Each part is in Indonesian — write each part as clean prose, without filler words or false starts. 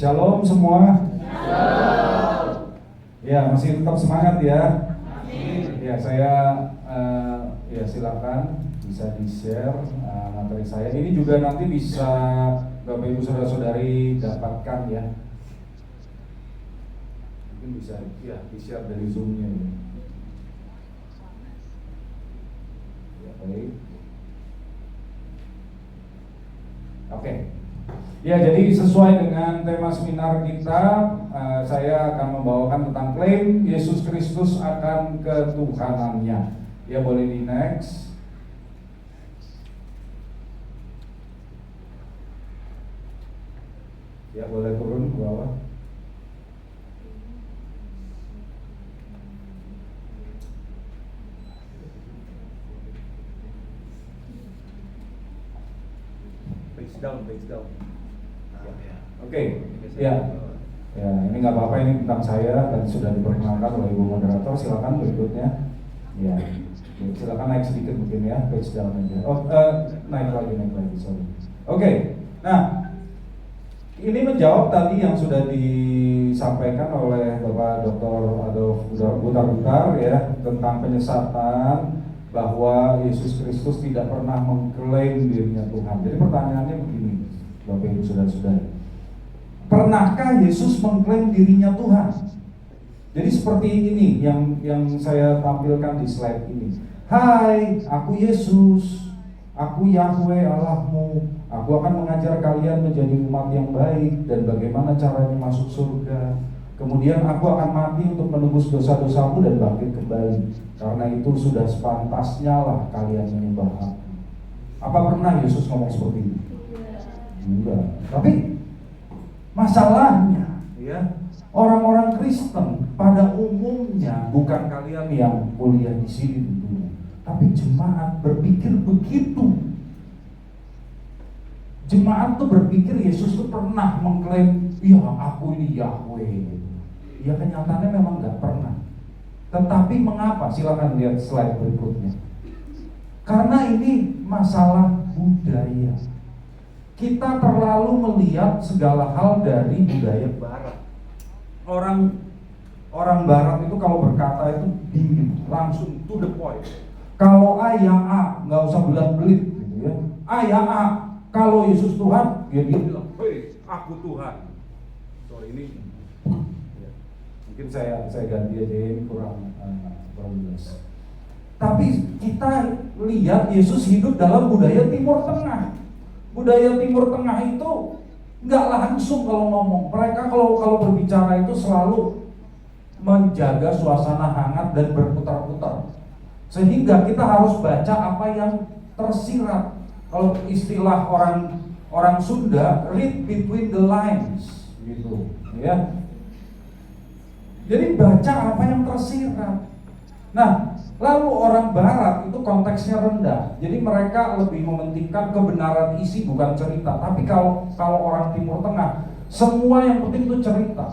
Shalom semua. Shalom. Ya, masih tetap semangat ya. Amin. Ya, saya ya silakan bisa di-share materi saya. Ini juga nanti bisa Bapak Ibu Saudara-saudari dapatkan ya. Mungkin bisa ya di-share dari Zoom-nya ya. Ya, baik. Oke. Ya, jadi sesuai dengan tema seminar kita, saya akan membawakan tentang klaim Yesus Kristus akan ketuhanannya. Ya, boleh di next. Ya, boleh turun ke bawah. Page down. Oke, ya. Ya, ini nggak apa-apa, ini tentang saya dan sudah diperkenalkan oleh Ibu Moderator. Silakan berikutnya. Ya, silakan naik sedikit mungkin ya, page down aja. Oh, naik lagi, sorry. Oke, nah ini menjawab tadi yang sudah disampaikan oleh Bapak Dr. Adolf Butar ya tentang penyesatan bahwa Yesus Kristus tidak pernah mengklaim dirinya Tuhan. Jadi pertanyaannya begini, Bapak Ibu Saudara-saudari. Pernahkah Yesus mengklaim dirinya Tuhan? Jadi seperti ini yang saya tampilkan di slide ini. Hai, aku Yesus, aku Yahweh Allahmu. Aku akan mengajar kalian menjadi umat yang baik dan bagaimana caranya masuk surga. Kemudian aku akan mati untuk menebus dosa-dosamu dan bangkit kembali. Karena itu sudah sepantasnya lah kalian menyembah aku. Apa pernah Yesus ngomong seperti ini? Enggak. Tapi masalahnya ya, orang-orang Kristen pada umumnya, bukan kalian yang kuliah di sini tentunya, tapi jemaat berpikir begitu. Jemaat tuh berpikir Yesus tuh pernah mengklaim, ya aku ini Yahweh. Ya kenyataannya memang nggak pernah. Tetapi mengapa? Silakan lihat slide berikutnya. Karena ini masalah budaya. Kita terlalu melihat segala hal dari budaya Barat. Orang Barat itu kalau berkata itu dingin, langsung to the point. Kalau A ya A, nggak usah belat-belit gitu ya. A ya A. Kalau Yesus Tuhan, ya dia bilang, hei, aku Tuhan. Sorry ini, ya. Mungkin saya ganti aja, ini kurang jelas. Tapi kita lihat Yesus hidup dalam budaya Timur Tengah. Budaya Timur Tengah itu nggak langsung kalau ngomong. Mereka kalau berbicara itu selalu menjaga suasana hangat dan berputar-putar. Sehingga kita harus baca apa yang tersirat. Kalau istilah orang Sunda, read between the lines, gitu, ya. Jadi baca apa yang tersirat. Nah, lalu orang Barat itu konteksnya rendah. Jadi mereka lebih mementingkan kebenaran isi bukan cerita. Tapi kalau orang Timur Tengah, semua yang penting itu cerita.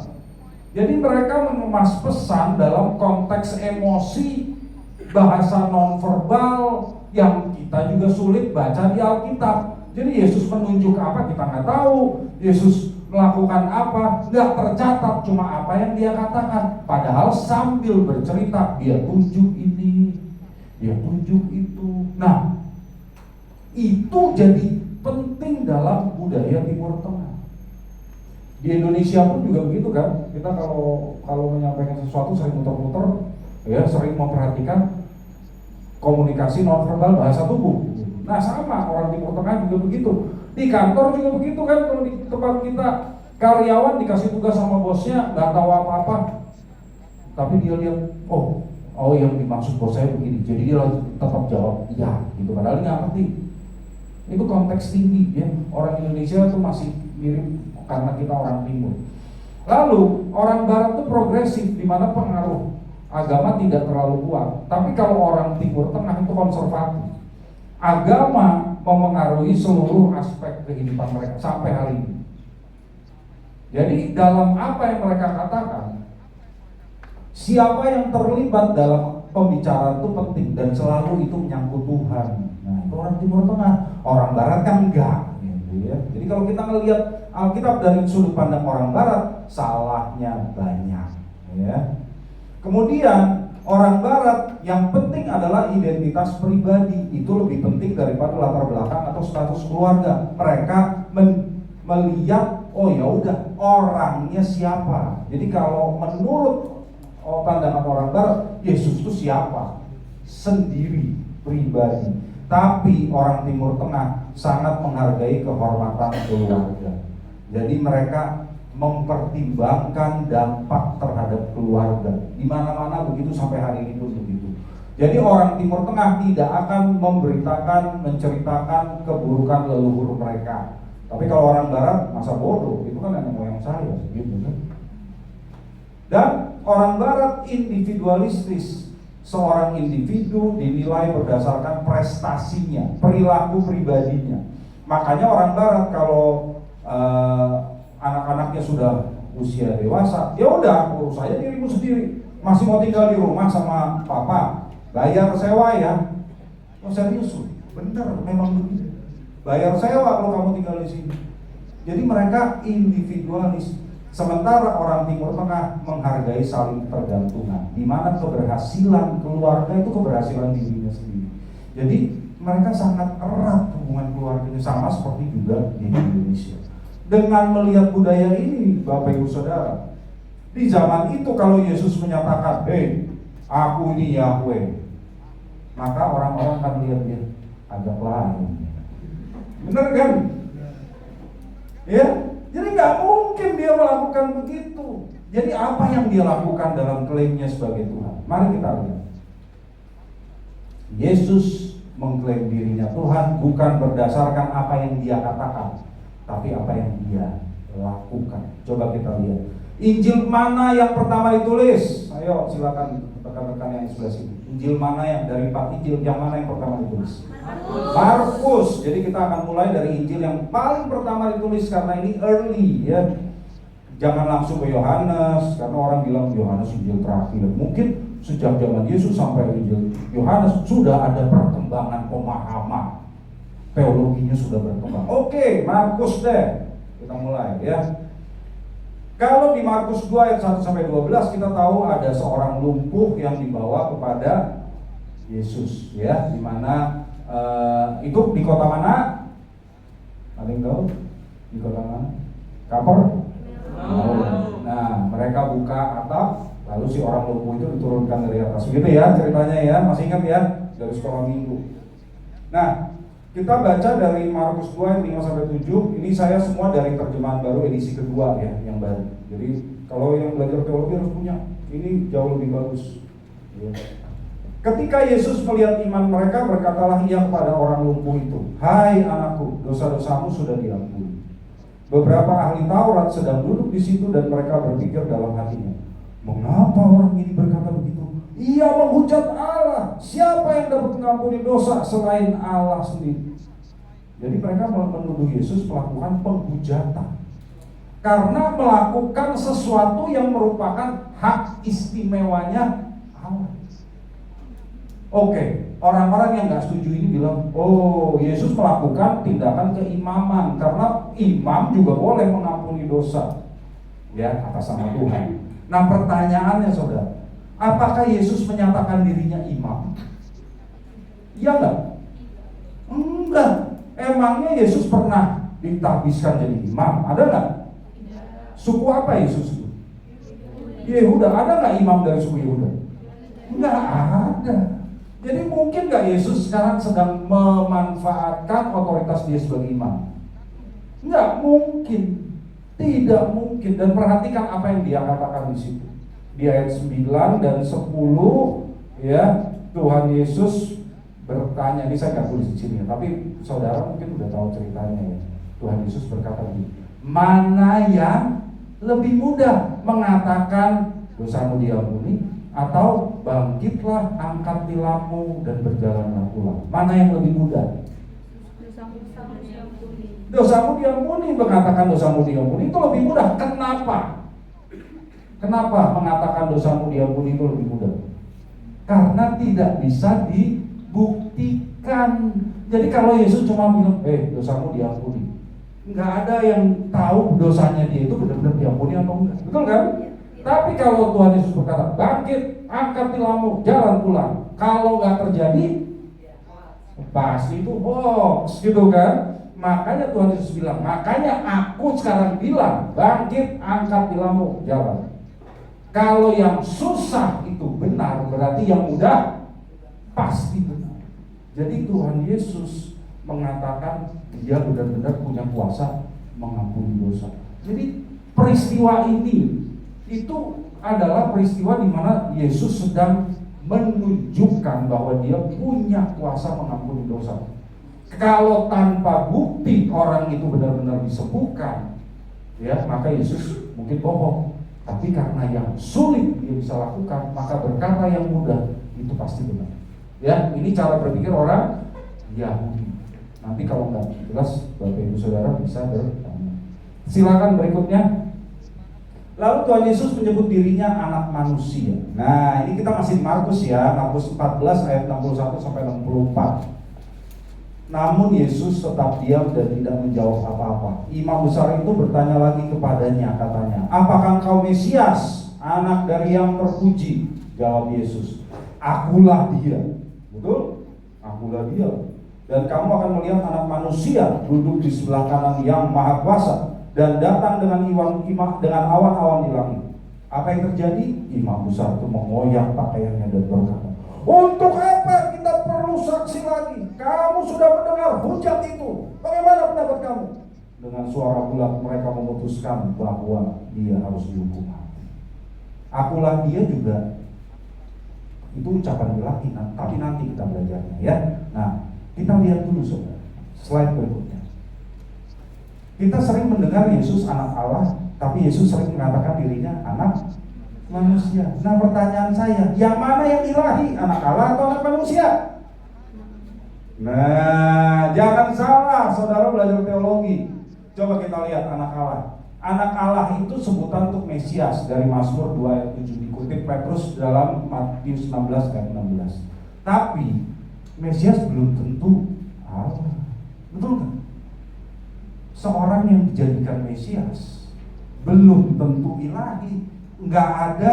Jadi mereka mengemas pesan dalam konteks emosi, bahasa nonverbal yang kita juga sulit baca di Alkitab. Jadi Yesus menunjuk apa kita nggak tahu. Yesus melakukan apa nggak tercatat, cuma apa yang dia katakan. Padahal sambil bercerita dia tunjuk ini, dia tunjuk itu. Nah, itu jadi penting dalam budaya Timur Tengah. Di Indonesia pun juga begitu kan. Kita kalau menyampaikan sesuatu sering muter-muter, ya sering memperhatikan komunikasi nonverbal bahasa tubuh. Nah sama orang Timur Tengah juga begitu. Di kantor juga begitu kan. Kalau di tempat kita karyawan dikasih tugas sama bosnya nggak tahu apa-apa, tapi dia lihat oh yang dimaksud bos saya begini, jadi dia tetap jawab iya gitu padahal nggak ngerti. Itu konteks tinggi ya. Orang Indonesia itu masih mirip karena kita orang Timur. Lalu orang Barat itu progresif, di mana pengaruh agama tidak terlalu kuat. Tapi kalau orang Timur Tengah itu konservatif. Agama memengaruhi seluruh aspek kehidupan mereka sampai hari ini. Jadi dalam apa yang mereka katakan, siapa yang terlibat dalam pembicaraan itu penting dan selalu itu menyangkut Tuhan. Nah, itu orang Timur Tengah. Orang Barat kan enggak. Gitu ya. Jadi kalau kita melihat Alkitab dari sudut pandang orang Barat salahnya banyak, ya. Kemudian orang Barat yang penting adalah identitas pribadi, itu lebih penting daripada latar belakang atau status keluarga. Mereka melihat, oh ya udah, orangnya siapa. Jadi kalau menurut pandangan orang Barat, Yesus itu siapa? Sendiri, pribadi. Tapi orang Timur Tengah sangat menghargai kehormatan keluarga. Jadi mereka mempertimbangkan dampak terhadap keluarga. Di mana-mana begitu, sampai hari ini pun begitu. Jadi orang Timur Tengah tidak akan memberitakan, menceritakan keburukan leluhur mereka. Tapi kalau orang Barat, masa bodoh, itu kan nenek moyang saya, gitu kan. Dan orang Barat individualistis. Seorang individu dinilai berdasarkan prestasinya, perilaku pribadinya. Makanya orang Barat kalau anak-anaknya sudah usia dewasa, ya udah, urus aja dirimu sendiri. Masih mau tinggal di rumah sama papa, bayar sewa ya. Oh serius, bener, memang begitu. Bayar sewa kalau kamu tinggal di sini. Jadi mereka individualis. Sementara orang Timur Tengah menghargai saling tergantungan, di mana keberhasilan keluarga itu keberhasilan dirinya sendiri. Jadi mereka sangat erat hubungan keluarganya, sama seperti juga di Indonesia. Dengan melihat budaya ini, Bapak Ibu Saudara, di zaman itu kalau Yesus menyatakan, "Hei, aku ini Yahweh," maka orang-orang akan lihat dia agak lain. Benar kan? Ya, jadi nggak mungkin dia melakukan begitu. Jadi apa yang dia lakukan dalam klaimnya sebagai Tuhan? Mari kita lihat. Yesus mengklaim dirinya Tuhan bukan berdasarkan apa yang dia katakan, tapi apa yang dia lakukan. Coba kita lihat. Injil mana yang pertama ditulis? Ayo silakan rekan-rekan yang di sebelah sini. Injil mana yang dari 4 Injil yang mana yang pertama ditulis? Markus. Jadi kita akan mulai dari Injil yang paling pertama ditulis karena ini early, ya. Jangan langsung ke Yohanes karena orang bilang Yohanes Injil terakhir. Mungkin sejak zaman Yesus sampai Injil Yohanes sudah ada perkembangan pemahaman. Teologinya sudah berkembang. Oke, Markus deh. Kita mulai ya. Kalau di Markus 2 ayat 1 sampai 12 kita tahu ada seorang lumpuh yang dibawa kepada Yesus, ya, di mana itu di kota mana? Ada yang tahu? Di kota mana? Kaper? Nah, mereka buka atap, lalu si orang lumpuh itu diturunkan dari atas. Begitu ya ceritanya ya, masih ingat ya dari sekolah minggu. Nah, kita baca dari Markus 2 ayat 5 sampai 7. Ini saya semua dari terjemahan baru edisi kedua ya, yang baru. Jadi kalau yang belajar teologi harus punya. Ini jauh lebih bagus. Ya. Ketika Yesus melihat iman mereka, berkatalah ia kepada orang lumpuh itu, "Hai anakku, dosa-dosamu sudah diampuni." Beberapa ahli Taurat sedang duduk di situ dan mereka berpikir dalam hatinya, "Mengapa orang ini berkata begitu? Ia menghujat Allah. Siapa yang dapat mengampuni dosa selain Allah sendiri?" Jadi mereka menuduh Yesus melakukan penghujatan karena melakukan sesuatu yang merupakan hak istimewanya Allah. Oke, orang-orang yang nggak setuju ini bilang, oh Yesus melakukan tindakan keimaman karena imam juga boleh mengampuni dosa, ya, atas nama Tuhan. Nah pertanyaannya saudara, apakah Yesus menyatakan dirinya imam? Iya nggak? Enggak. Emangnya Yesus pernah ditahbiskan jadi imam? Ada nggak? Suku apa Yesus itu? Yehuda. Ada nggak imam dari suku Yehuda? Nggak ada. Jadi mungkin nggak Yesus sekarang sedang memanfaatkan otoritas dia sebagai imam? Nggak mungkin. Tidak mungkin. Dan perhatikan apa yang dia katakan di situ. Di ayat 9 dan 10, ya, Tuhan Yesus bertanya, ini saya nggak tulis di sini, tapi saudara mungkin udah tahu ceritanya ya. Tuhan Yesus berkata begini, mana yang lebih mudah mengatakan dosamu diampuni, atau bangkitlah, angkat tilammu dan berjalanlah pulang? Mana yang lebih mudah? Dosamu diampuni, mengatakan dosamu diampuni itu lebih mudah. Kenapa? Kenapa mengatakan dosamu diampuni itu lebih mudah? Karena tidak bisa dibuktikan. Jadi kalau Yesus cuma bilang, dosamu diampuni, nggak ada yang tahu dosanya dia itu benar-benar diampuni atau enggak, betul kan? Tapi kalau Tuhan Yesus berkata, bangkit, angkat tilammu, jalan pulang, kalau nggak terjadi, pasti itu hoax, gitu kan? Makanya Tuhan Yesus bilang, makanya aku sekarang bilang, bangkit, angkat tilammu, jalan. Kalau yang susah itu benar, berarti yang mudah pasti benar. Jadi Tuhan Yesus mengatakan dia benar-benar punya kuasa mengampuni dosa. Jadi peristiwa ini itu adalah peristiwa di mana Yesus sedang menunjukkan bahwa dia punya kuasa mengampuni dosa. Kalau tanpa bukti orang itu benar-benar disembuhkan, ya maka Yesus mungkin bohong. Tapi karena yang sulit dia bisa lakukan, maka berkata yang mudah itu pasti benar. Ya, ini cara berpikir orang Yahudi. Nanti kalau nggak jelas, Bapak Ibu Saudara bisa bertanya. Silakan berikutnya. Lalu Tuhan Yesus menyebut dirinya anak manusia. Nah, ini kita masih di Markus ya, Markus 14 ayat 61 sampai 64. Namun Yesus tetap diam dan tidak menjawab apa-apa. Imam besar itu bertanya lagi kepadanya, katanya, apakah engkau Mesias, anak dari yang terpuji? Jawab Yesus, akulah dia. Betul? Akulah dia. Dan kamu akan melihat anak manusia duduk di sebelah kanan yang maha kuasa dan datang dengan awan-awan di langit. Apa yang terjadi? Imam besar itu mengoyak pakaiannya dan berkata, untuk apa kita perlu saksi lagi? Kamu sudah mendengar hujat itu. Bagaimana pendapat kamu? Dengan suara bulat mereka memutuskan bahwa dia harus dihukum mati. Akulah dia juga. Itu ucapan ilahi, tapi nanti kita belajarnya ya. Nah, kita lihat dulu saudara, slide berikutnya. Kita sering mendengar Yesus anak Allah, tapi Yesus sering mengatakan dirinya anak manusia. Nah, pertanyaan saya, yang mana yang ilahi, anak Allah atau anak manusia? Nah, jangan salah, saudara belajar teologi. Coba kita lihat anak Allah. Anak Allah itu sebutan untuk Mesias dari Mazmur 2 ayat 7, dikutip Petrus dalam Matius 16 ayat 16. Tapi Mesias belum tentu Allah. Betul kan? Seorang yang dijadikan Mesias belum tentu ilahi. Nggak ada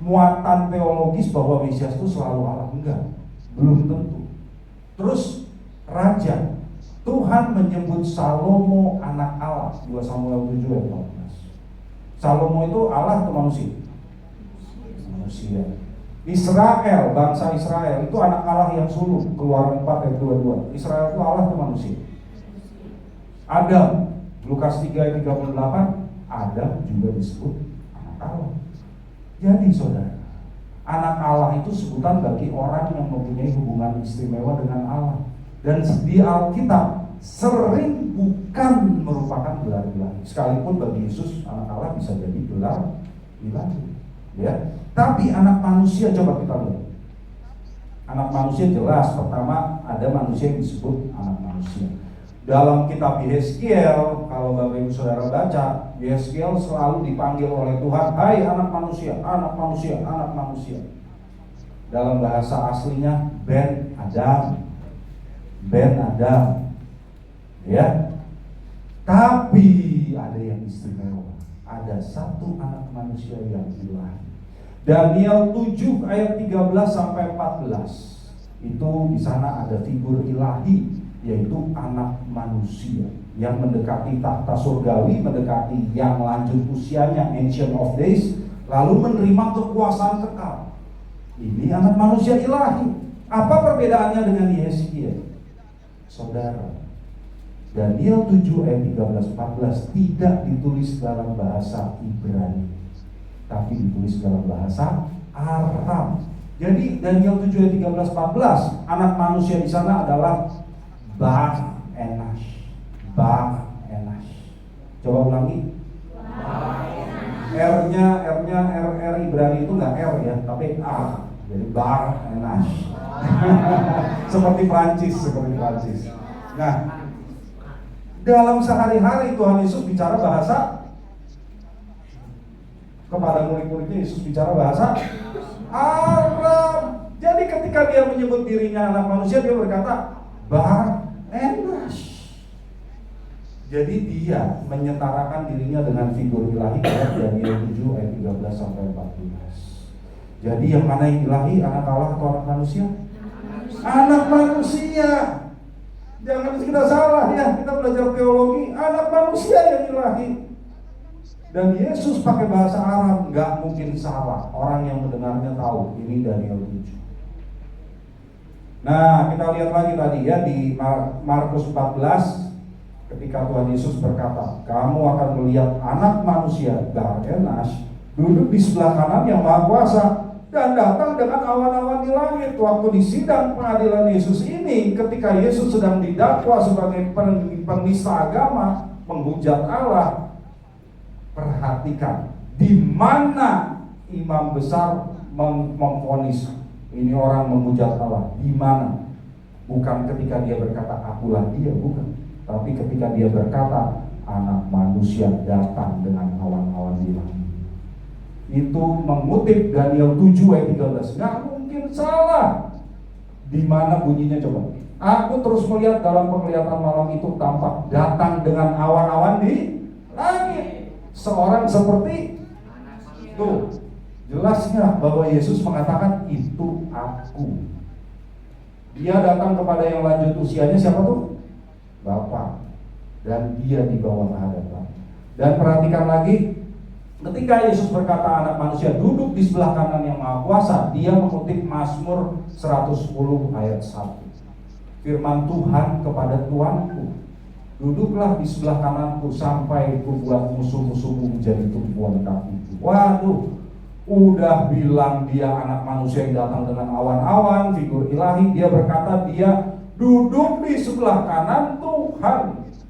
muatan teologis bahwa Mesias itu selalu Allah. Enggak, belum tentu. Terus raja, Tuhan menyebut Salomo anak Allah, 2 Samuel 7 ayat 14. Salomo itu Allah atau manusia? Manusia. Israel, bangsa Israel itu anak Allah yang sulung, Keluaran 4 ayat 22. Israel itu Allah atau manusia? Adam, Lukas 3 ayat 38, Adam juga disebut anak Allah. Jadi saudara, anak Allah itu sebutan bagi orang yang mempunyai hubungan istimewa dengan Allah. Dan di Alkitab sering bukan merupakan gelar ilahi. Sekalipun bagi Yesus anak Allah bisa jadi gelar ilahi. Ya. Tapi anak manusia, coba kita lihat. Anak manusia jelas, pertama ada manusia yang disebut anak manusia. Dalam kitab Yeskiel, kalau Bapak Ibu Saudara baca, Yeskiel selalu dipanggil oleh Tuhan, hai anak manusia, anak manusia, anak manusia. Dalam bahasa aslinya Ben Adam, ya. Tapi ada yang istimewa, ada satu anak manusia yang ilahi. Daniel 7 ayat 13 sampai 14. Itu di sana ada figur ilahi, yaitu anak manusia yang mendekati tahta surgawi, mendekati yang lanjut usianya, Ancient of Days, lalu menerima kekuasaan kekal. Ini anak manusia ilahi. Apa perbedaannya dengan Yeskiel? Saudara, Daniel 7 ayat 13-14 tidak ditulis dalam bahasa Ibrani, tapi ditulis dalam bahasa Aram. Jadi Daniel 7 ayat 13-14, anak manusia di sana adalah Bar Enash. Coba ulangi. R Ibrani itu nggak R ya, tapi A. Jadi Bar Enash. seperti Prancis. Nah, dalam sehari-hari Tuhan Yesus bicara bahasa, kepada murid-muridnya Yesus bicara bahasa Aram. Jadi ketika dia menyebut dirinya anak manusia, dia berkata Bar Enas. Jadi dia menyetarakan dirinya dengan figur ilahi dalam Daniel 7 ayat 13 sampai 14. Jadi yang mana yang ilahi, anak Allah atau anak manusia? Anak manusia. Jangan kita salah ya, kita belajar teologi, anak manusia yang ilahi. Dan Yesus pakai bahasa Arab, nggak mungkin salah. Orang yang mendengarnya tahu ini Daniel 7. Nah, kita lihat lagi tadi ya di Markus 14. Ketika Tuhan Yesus berkata, kamu akan melihat anak manusia Bar Enas duduk di sebelah kanan yang Maha Kuasa dan datang dengan awan-awan di langit. Waktu di sidang pengadilan Yesus ini, ketika Yesus sedang didakwa sebagai penista agama, menghujat Allah, perhatikan di mana imam besar memvonis ini orang menghujat Allah. Di mana? Bukan ketika dia berkata akulah dia, bukan. Tapi ketika dia berkata anak manusia datang dengan awan-awan di langit. Itu mengutip Daniel 7 ayat 13. Nggak mungkin salah. Di mana bunyinya coba? Aku terus melihat dalam penglihatan malam itu tampak datang dengan awan-awan di langit. Seorang seperti tuh. Jelasnya bahwa Yesus mengatakan itu aku. Dia datang kepada yang lanjut usianya, siapa tuh? Bapa. Dan dia di bawah kehadapan. Dan perhatikan lagi, ketika Yesus berkata anak manusia duduk di sebelah kanan yang Maha Kuasa, dia mengutip Mazmur 110 ayat 1. Firman Tuhan kepada Tuanku, duduklah di sebelah kananku sampai kubuat musuh-musuhmu menjadi tumpuan kakiku. Waduh, udah bilang dia anak manusia yang datang dengan awan-awan, figur ilahi. Dia berkata dia duduk di sebelah kanan Tuhan,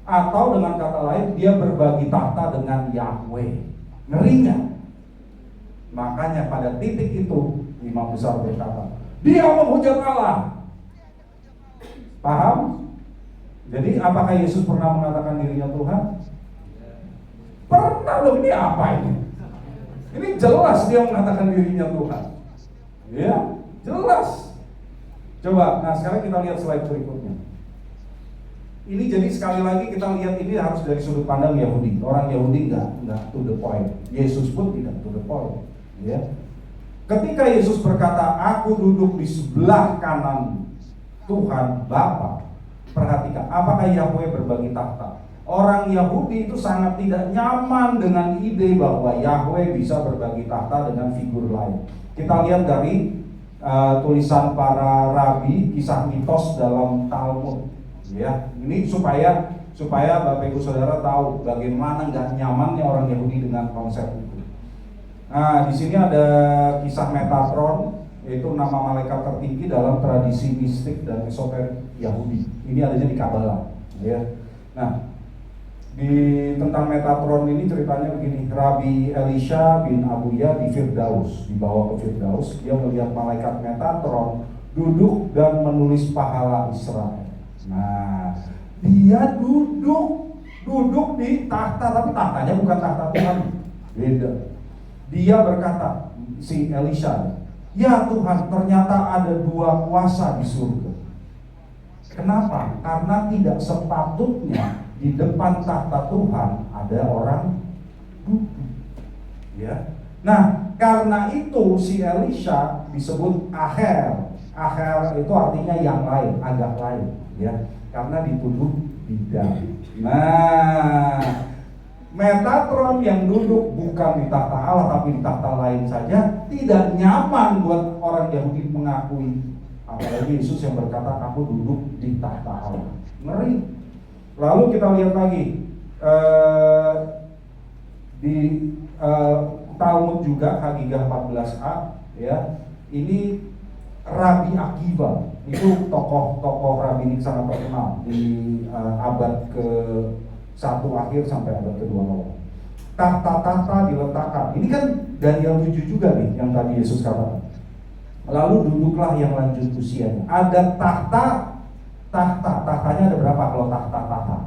atau dengan kata lain dia berbagi tahta dengan Yahweh. Ngerinya. Makanya pada titik itu imam besar berkata, dia menghujat Allah. Paham? Jadi apakah Yesus pernah mengatakan dirinya Tuhan? Pernah loh. Ini apa ini? Ini jelas dia mengatakan dirinya Tuhan. Ya, jelas. Coba, nah sekarang kita lihat slide berikutnya. Ini jadi sekali lagi kita lihat ini harus dari sudut pandang Yahudi. Orang Yahudi enggak to the point. Yesus pun tidak to the point. Ya. Ketika Yesus berkata, aku duduk di sebelah kanan Tuhan Bapa, perhatikan, apakah Yahweh berbagi tahta? Orang Yahudi itu sangat tidak nyaman dengan ide bahwa Yahweh bisa berbagi tahta dengan figur lain. Kita lihat dari tulisan para rabi, kisah mitos dalam Talmud. Ya, ini supaya Bapak Ibu Saudara tahu bagaimana nggak nyamannya orang Yahudi dengan konsep itu. Nah, di sini ada kisah Metatron, yaitu nama malaikat tertinggi dalam tradisi mistik dan esoterik Yahudi. Ini adanya di Kabbalah. Ya. Nah, tentang Metatron ini ceritanya begini. Rabi Elisha bin Abuya di Firdaus, dibawa ke Firdaus, dia melihat malaikat Metatron duduk dan menulis pahala Israel. Nah, dia duduk di tahta, tapi tahtanya bukan tahta Tuhan. Beda. Dia berkata, si Elisha, ya Tuhan, ternyata ada dua kuasa di surga. Kenapa? Karena tidak sepatutnya di depan tahta Tuhan ada orang duduk. Ya. Nah, karena itu si Elisha disebut Aher. Aher itu artinya yang lain, agak lain, ya. Karena dituduh bidah. Nah, Metatron yang duduk bukan di tahta Allah tapi di tahta lain saja tidak nyaman buat orang Yahudi mengakui. Apalagi Yesus yang berkata, aku duduk di tahta Allah. Ngeri. Lalu kita lihat lagi di Talmud juga Hagigah 14a, ya. Ini Rabi Akiva, itu tokoh rabinik sangat terkenal di abad ke-1 akhir sampai abad ke-2 awal. Tahta-tahta diletakkan. Ini kan Daniel 7 juga nih yang tadi Yesus katakan. Lalu duduklah yang lanjut usianya. Ada tahtanya ada berapa kalau tahta?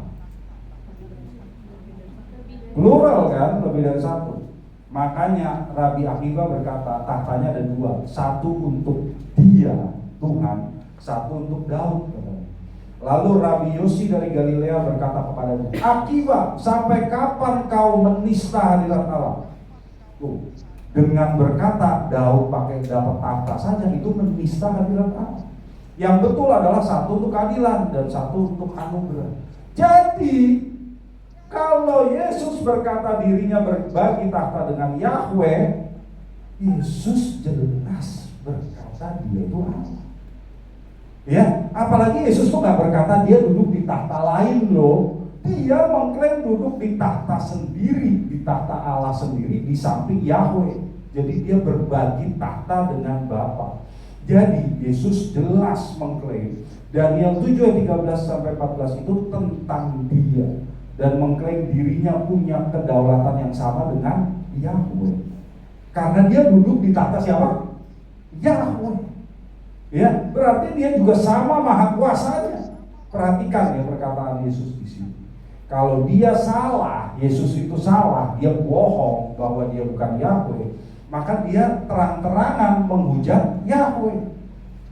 Plural kan, lebih dari satu. Makanya Rabi Akiva berkata tahtanya ada dua, satu untuk dia dia Tuhan, satu untuk Daud. Lalu Rabi Yosi dari Galilea berkata kepadanya, Akiba, sampai kapan kau menista hadirat Allah? Tuh, dengan berkata Daud dapat tahta saja, itu menista hadirat Allah. Yang betul adalah satu untuk keadilan dan satu untuk anugerah. Jadi kalau Yesus berkata dirinya berbagi tahta dengan Yahweh, Yesus jelas berkata dia itu Allah. Ya, apalagi Yesus tuh nggak berkata dia duduk di tahta lain loh. Dia mengklaim duduk di tahta sendiri, di tahta Allah sendiri, di samping Yahweh. Jadi dia berbagi tahta dengan Bapa. Jadi Yesus jelas mengklaim. Daniel 7 ayat 13-14 itu tentang dia, dan mengklaim dirinya punya kedaulatan yang sama dengan Yahweh. Karena dia duduk di tahta siapa? Yahweh. Ya, berarti dia juga sama maha kuasanya. Perhatikan ya perkataan Yesus di sini. Kalau dia salah, Yesus itu salah, dia bohong bahwa dia bukan Yahweh, maka dia terang-terangan menghujat Yahweh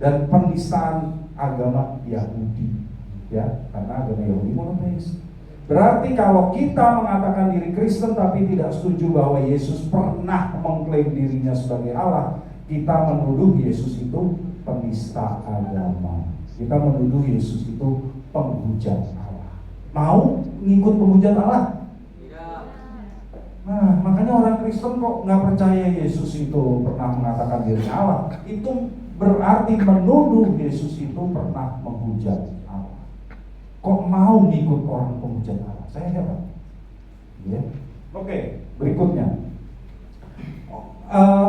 dan penistaan agama Yahudi. Ya, karena agama Yahudi monoteis. Berarti kalau kita mengatakan diri Kristen tapi tidak setuju bahwa Yesus pernah mengklaim dirinya sebagai Allah, kita menuduh Yesus itu penista agama. Kita menuduh Yesus itu penghujat Allah. Mau ngikut penghujat Allah? Tidak. Nah, makanya orang Kristen kok nggak percaya Yesus itu pernah mengatakan dirinya Allah. Itu berarti menuduh Yesus itu pernah menghujat Allah. Kok mau ngikut orang penghujat Allah? Saya heran. Ya. Oke, berikutnya.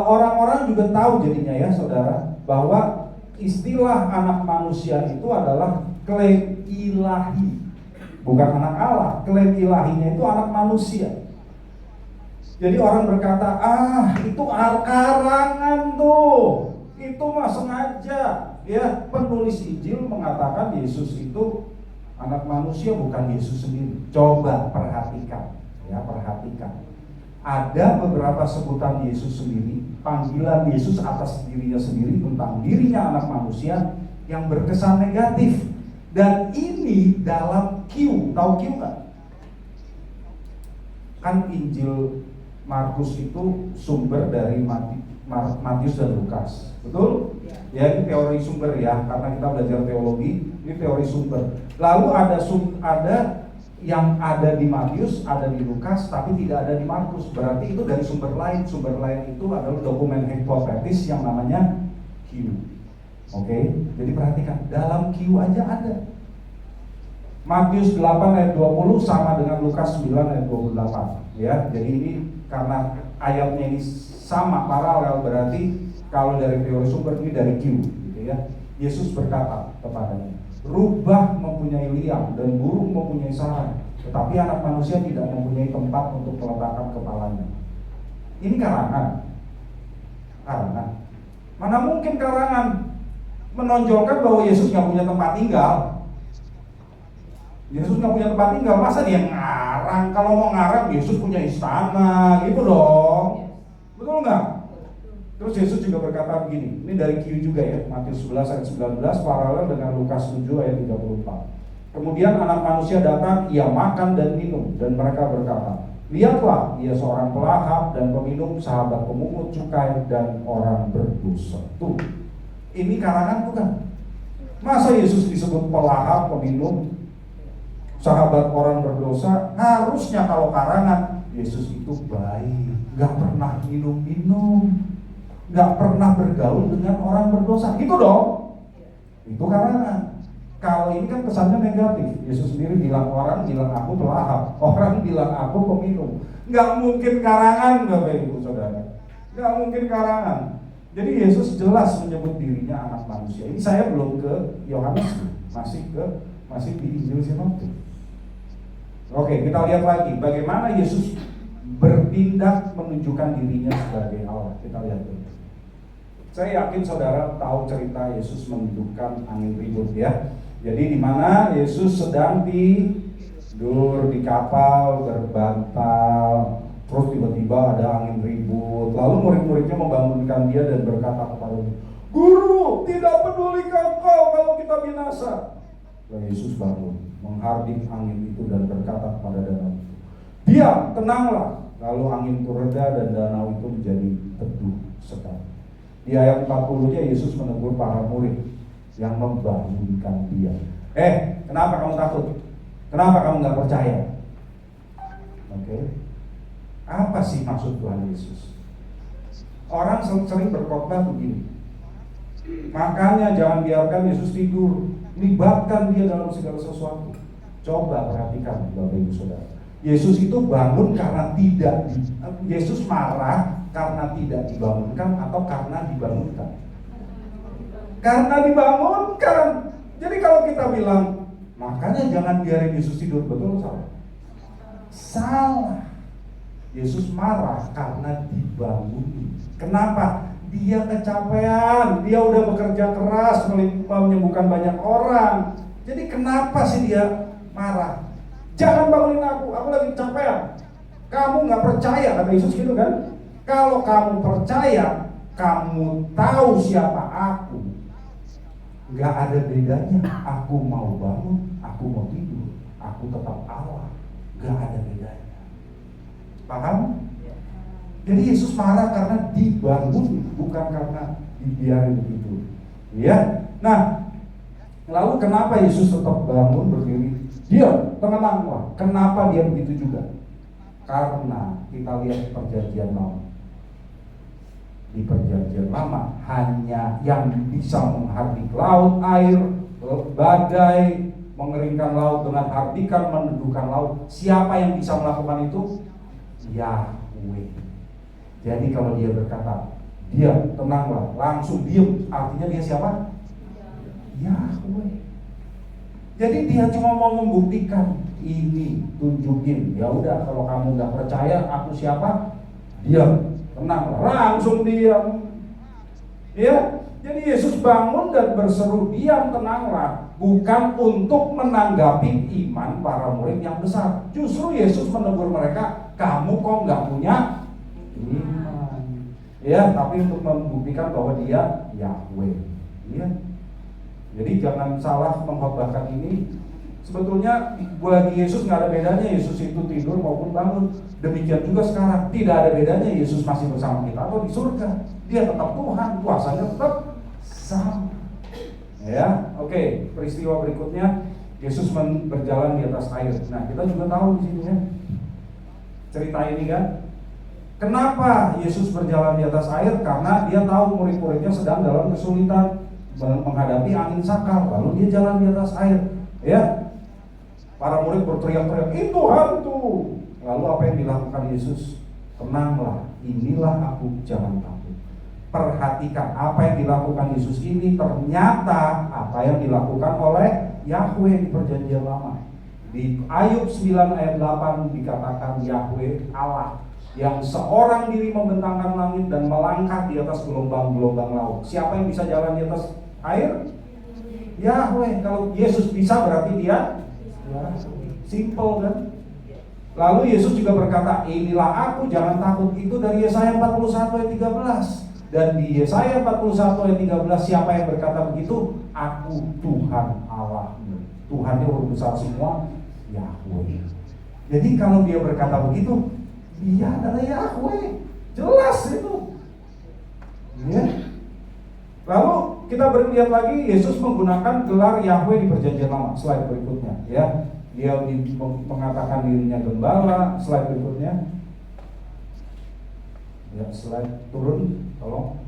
Orang-orang juga tahu jadinya ya saudara, bahwa istilah anak manusia itu adalah klaim ilahi, bukan anak Allah. Klaim ilahinya itu anak manusia. Jadi orang berkata, itu karangan tuh, itu mah sengaja. Ya, penulis Injil mengatakan Yesus itu anak manusia, bukan Yesus sendiri. Coba perhatikan, ya perhatikan. Ada beberapa sebutan Yesus sendiri, panggilan Yesus atas dirinya sendiri tentang dirinya anak manusia yang berkesan negatif. Dan ini dalam Q, tahu Q nggak? Kan Injil Markus itu sumber dari Matius dan Lukas, betul? Ya, ini teori sumber ya, karena kita belajar teologi, ini teori sumber. Lalu ada yang ada di Matius, ada di Lukas, tapi tidak ada di Markus. Berarti itu dari sumber lain. Sumber lain itu adalah dokumen hipotetis yang namanya Q. Oke, jadi perhatikan, dalam Q aja ada. Matius 8 ayat 20 sama dengan Lukas 9 ayat 28. Ya, jadi ini karena ayatnya ini sama paralel, berarti kalau dari teori sumber ini dari Q, gitu ya. Yesus berkata kepadanya, rubah mempunyai liang dan burung mempunyai sarang, tetapi anak manusia tidak mempunyai tempat untuk meletakkan kepalanya. Ini karangan. Karangan. Mana mungkin karangan menonjolkan bahwa Yesus nggak punya tempat tinggal. Yesus nggak punya tempat tinggal, masa dia ngarang? Kalau mau ngarang, Yesus punya istana, gitu dong. Betul nggak? Terus Yesus juga berkata begini, ini dari Q juga ya, Matius 11 ayat 19, paralel dengan Lukas 7 ayat 34. Kemudian anak manusia datang, ia makan dan minum, dan mereka berkata, lihatlah, ia seorang pelahap dan peminum, sahabat pemungut cukai dan orang berdosa. Tuh, ini karangan bukan? Masa Yesus disebut pelahap, peminum, sahabat orang berdosa? Harusnya kalau karangan, Yesus itu baik, gak pernah minum-minum, gak pernah bergaul dengan orang berdosa, gitu dong. Itu karangan. Kalau ini kan kesannya negatif. Yesus sendiri bilang, orang bilang aku pelahap, orang bilang aku peminum. Gak mungkin karangan, Bapak Ibu Saudara. Gak mungkin karangan. Jadi Yesus jelas menyebut dirinya anak manusia. Ini saya belum ke Yohanes, masih di Injil Sinoptik. Oke, kita lihat lagi bagaimana Yesus bertindak menunjukkan dirinya sebagai Allah. Kita lihat dulu. Saya yakin saudara tahu cerita Yesus menghidupkan angin ribut ya. Jadi di mana Yesus sedang tidur di kapal berbantal, terus tiba-tiba ada angin ribut. Lalu murid-muridnya membangunkan dia dan berkata kepadanya, Guru, tidak peduli kau kalau kita binasa. Lalu Yesus bangun, menghardik angin itu dan berkata kepada danau itu, diam, tenanglah. Lalu angin itu reda dan danau itu menjadi teduh sekali. Di ayat 40-nya Yesus menegur para murid yang membangunkan dia. Kenapa kamu takut? Kenapa kamu nggak percaya? Oke. Apa sih maksud Tuhan Yesus? Orang sering berkhotbah begini. Makanya jangan biarkan Yesus tidur, libatkan dia dalam segala sesuatu. Coba perhatikan Bapak Ibu Saudara. Yesus itu bangun karena Yesus marah karena tidak dibangunkan atau karena dibangunkan? Karena dibangunkan. Jadi kalau kita bilang, makanya jangan biarin Yesus tidur, betul salah? Salah. Yesus marah karena dibangun. Kenapa? Dia kecapean, dia udah bekerja keras menyembuhkan banyak orang. Jadi kenapa sih dia marah? Jangan bangunin aku lagi kecapean. Kamu gak percaya, kata Yesus gitu kan? Kalau kamu percaya, kamu tahu siapa aku. Gak ada bedanya. Aku mau bangun, aku mau tidur, aku tetap Allah. Gak ada bedanya. Paham? Jadi Yesus marah karena dibangun, bukan karena dibiarin begitu. Ya. Nah, lalu kenapa Yesus tetap bangun berdiri? Diam, tenanglah. Kenapa dia begitu juga? Karena kita lihat perjanjian lama. Di perjanjian lama hanya yang bisa menghardik laut, air, badai, mengeringkan laut dengan hardikan, meneduhkan laut. Siapa yang bisa melakukan itu? Yahweh. Jadi kalau dia berkata, diam, tenanglah, langsung diam, artinya dia siapa? Yahweh. Jadi dia cuma mau membuktikan ini, tunjukin. Ya udah, kalau kamu nggak percaya aku siapa? Diam, tenang, langsung diam. Ya, jadi Yesus bangun dan berseru diam, tenanglah, bukan untuk menanggapi iman para murid yang besar. Justru Yesus menegur mereka, kamu kok nggak punya iman, ya, tapi untuk membuktikan bahwa dia Yahweh, ya. Jadi jangan salah mengkhotbahkan ini. Sebetulnya bagi Yesus nggak ada bedanya Yesus itu tidur maupun bangun. Demikian juga sekarang tidak ada bedanya Yesus masih bersama kita atau di surga. Dia tetap Tuhan, kuasanya tetap sama. Ya, oke. Peristiwa berikutnya Yesus berjalan di atas air. Nah, kita juga tahu di sini ya cerita ini kan. Kenapa Yesus berjalan di atas air? Karena dia tahu murid-muridnya sedang dalam kesulitan menghadapi angin sakal, lalu dia jalan di atas air. Ya, para murid berteriak-teriak, itu hantu. Lalu apa yang dilakukan Yesus? Tenanglah, inilah aku, jangan takut. Perhatikan apa yang dilakukan Yesus ini, ternyata apa yang dilakukan oleh Yahweh di perjanjian lama. Di Ayub 9 ayat 8 dikatakan Yahweh Allah yang seorang diri membentangkan langit dan melangkah di atas gelombang-gelombang laut. Siapa yang bisa jalan di atas air? Yahweh. Kalau Yesus bisa berarti dia simple kan? Lalu Yesus juga berkata, inilah aku, jangan takut. Itu dari Yesaya 41 ayat 13. Dan di Yesaya 41 ayat 13 siapa yang berkata begitu? Aku Tuhan Allahmu. Tuhan yang berbesar semua, Yahweh. Jadi kalau dia berkata begitu, dia adalah Yahweh. Jelas itu. Ya. Lalu kita berlihat lagi Yesus menggunakan gelar Yahweh di perjanjian lama. Slide berikutnya ya. Dia mengatakan dirinya gembala. Slide berikutnya. Ya, slide turun, tolong.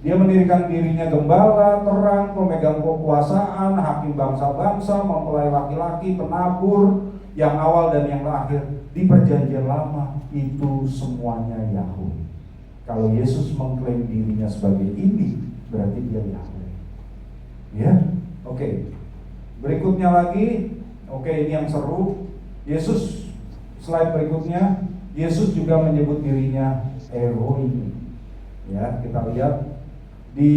Dia mendirikan dirinya gembala, terang, pemegang kekuasaan, hakim bangsa-bangsa, mempelai laki-laki, penabur, yang awal dan yang akhir. Di perjanjian lama itu semuanya Yahweh. Kalau Yesus mengklaim dirinya sebagai ini, berarti dia Yahweh. Ya, oke. Berikutnya lagi, oke, ini yang seru. Yesus, slide berikutnya, Yesus juga menyebut dirinya Elohim. Ya, kita lihat di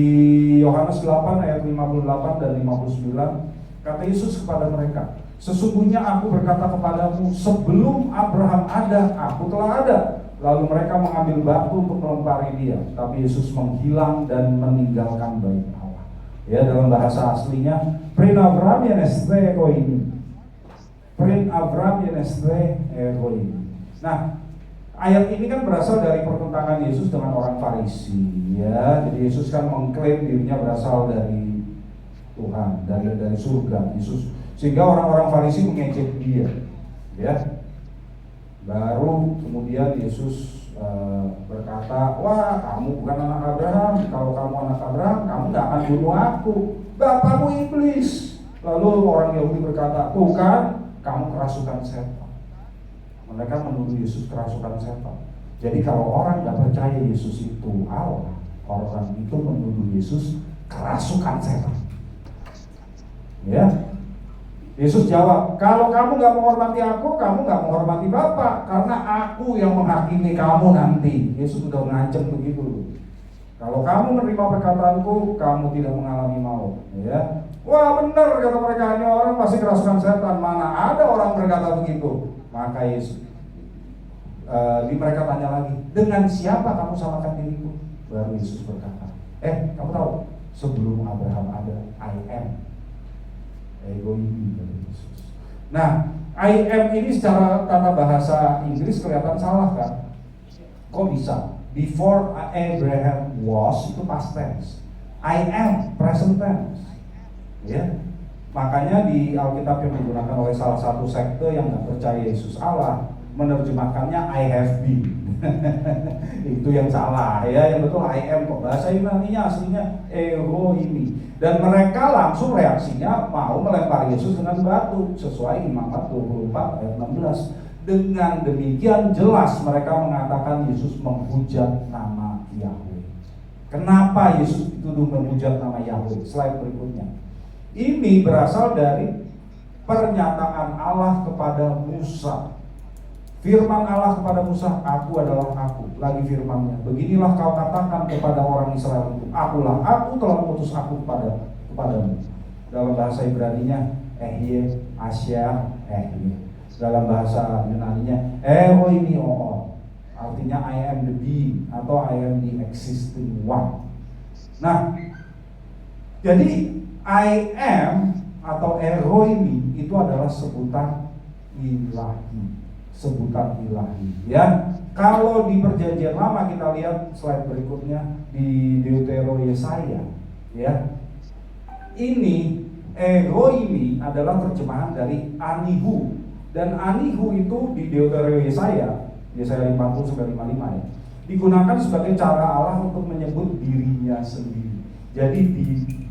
Yohanes 8 ayat 58 dan 59, kata Yesus kepada mereka, sesungguhnya aku berkata kepadamu, sebelum Abraham ada, aku telah ada. Lalu mereka mengambil batu untuk melempari dia, tapi Yesus menghilang dan meninggalkan bait Allah. Ya, dalam bahasa aslinya, Prin Avram yeneste egoimi. Prin Avram yeneste egoimi. Nah, ayat ini kan berasal dari pertentangan Yesus dengan orang Farisi. Ya, jadi Yesus kan mengklaim dirinya berasal dari Tuhan, dari surga. Yesus, sehingga orang-orang Farisi mengejek dia. Ya, baru kemudian Yesus berkata, wah kamu bukan anak Abraham. Kalau kamu anak Abraham, kamu gak akan bunuh aku. Bapakmu iblis. Lalu orang Yahudi berkata, tuh kan, kamu kerasukan setan. Mereka menuduh Yesus kerasukan setan. Jadi kalau orang gak percaya Yesus itu Allah, orang itu menuduh Yesus kerasukan setan. Ya, Yesus jawab, kalau kamu gak menghormati aku, kamu gak menghormati Bapa, karena aku yang menghakimi kamu nanti. Yesus sudah ngancam begitu. Kalau kamu menerima perkataanku, kamu tidak mengalami maut. Ya, wah benar kata mereka, ini orang pasti kerasukan setan. Mana ada orang berkata begitu? Maka Yesus, mereka tanya lagi, dengan siapa kamu samakan diriku? Baru Yesus berkata, kamu tahu, sebelum Abraham ada, I am. Egoimi dari Yesus. Nah, I am ini secara tata bahasa Inggris kelihatan salah kan? Kok bisa? Before Abraham was itu past tense. I am present tense. Ya. Makanya di Alkitab yang digunakan oleh salah satu sekte yang nggak percaya Yesus Allah, menerjemahkannya I have been. Itu yang salah ya, yang betul I am kok. Bahasa Yunani-nya aslinya egoimi. Dan mereka langsung reaksinya mau melempar Yesus dengan batu sesuai Imamat 24 ayat 16. Dengan demikian jelas mereka mengatakan Yesus menghujat nama Yahweh. Kenapa Yesus dituduh menghujat nama Yahweh? Slide berikutnya. Ini berasal dari pernyataan Allah kepada Musa. Firman Allah kepada Musa, aku adalah aku. Lagi firmannya, beginilah kau katakan kepada orang Israel itu, akulah aku telah mengutus aku kepadamu. Dalam bahasa Ibraninya, ehye, asya, ehye. Dalam bahasa Yunaninya, ehoimi oo. Artinya I am the being atau I am the existing one. Nah, jadi I am atau ehoimi itu adalah sebutan ilahi. Sebutan ilahi ya. Kalau di perjanjian lama kita lihat slide berikutnya di Deuteronomi Yesaya ya. Ini egoimi adalah terjemahan dari anihu, dan anihu itu di Deuteronomi Yesaya 50 sampai 55 ya. Digunakan sebagai cara Allah untuk menyebut dirinya sendiri. Jadi di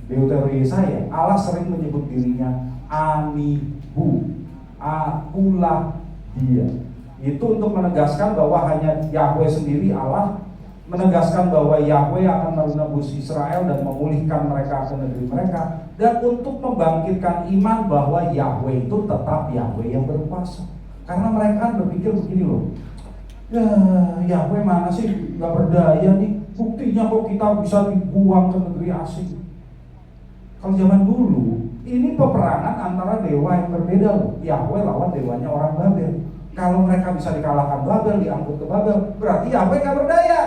Deuteronomi Yesaya Allah sering menyebut dirinya anihu, akulah dia. Itu untuk menegaskan bahwa hanya Yahweh sendiri Allah, menegaskan bahwa Yahweh akan menebus Israel dan memulihkan mereka ke negeri mereka, dan untuk membangkitkan iman bahwa Yahweh itu tetap Yahweh yang berkuasa. Karena mereka kan berpikir begini loh, ya Yahweh mana sih, gak berdaya nih, buktinya kok kita bisa dibuang ke negeri asing. Kalau zaman dulu ini peperangan antara dewa yang berbeda loh. Yahweh lawan dewanya orang Babel. Kalau mereka bisa dikalahkan Babel, diangkut ke Babel, berarti Yahweh gak berdaya.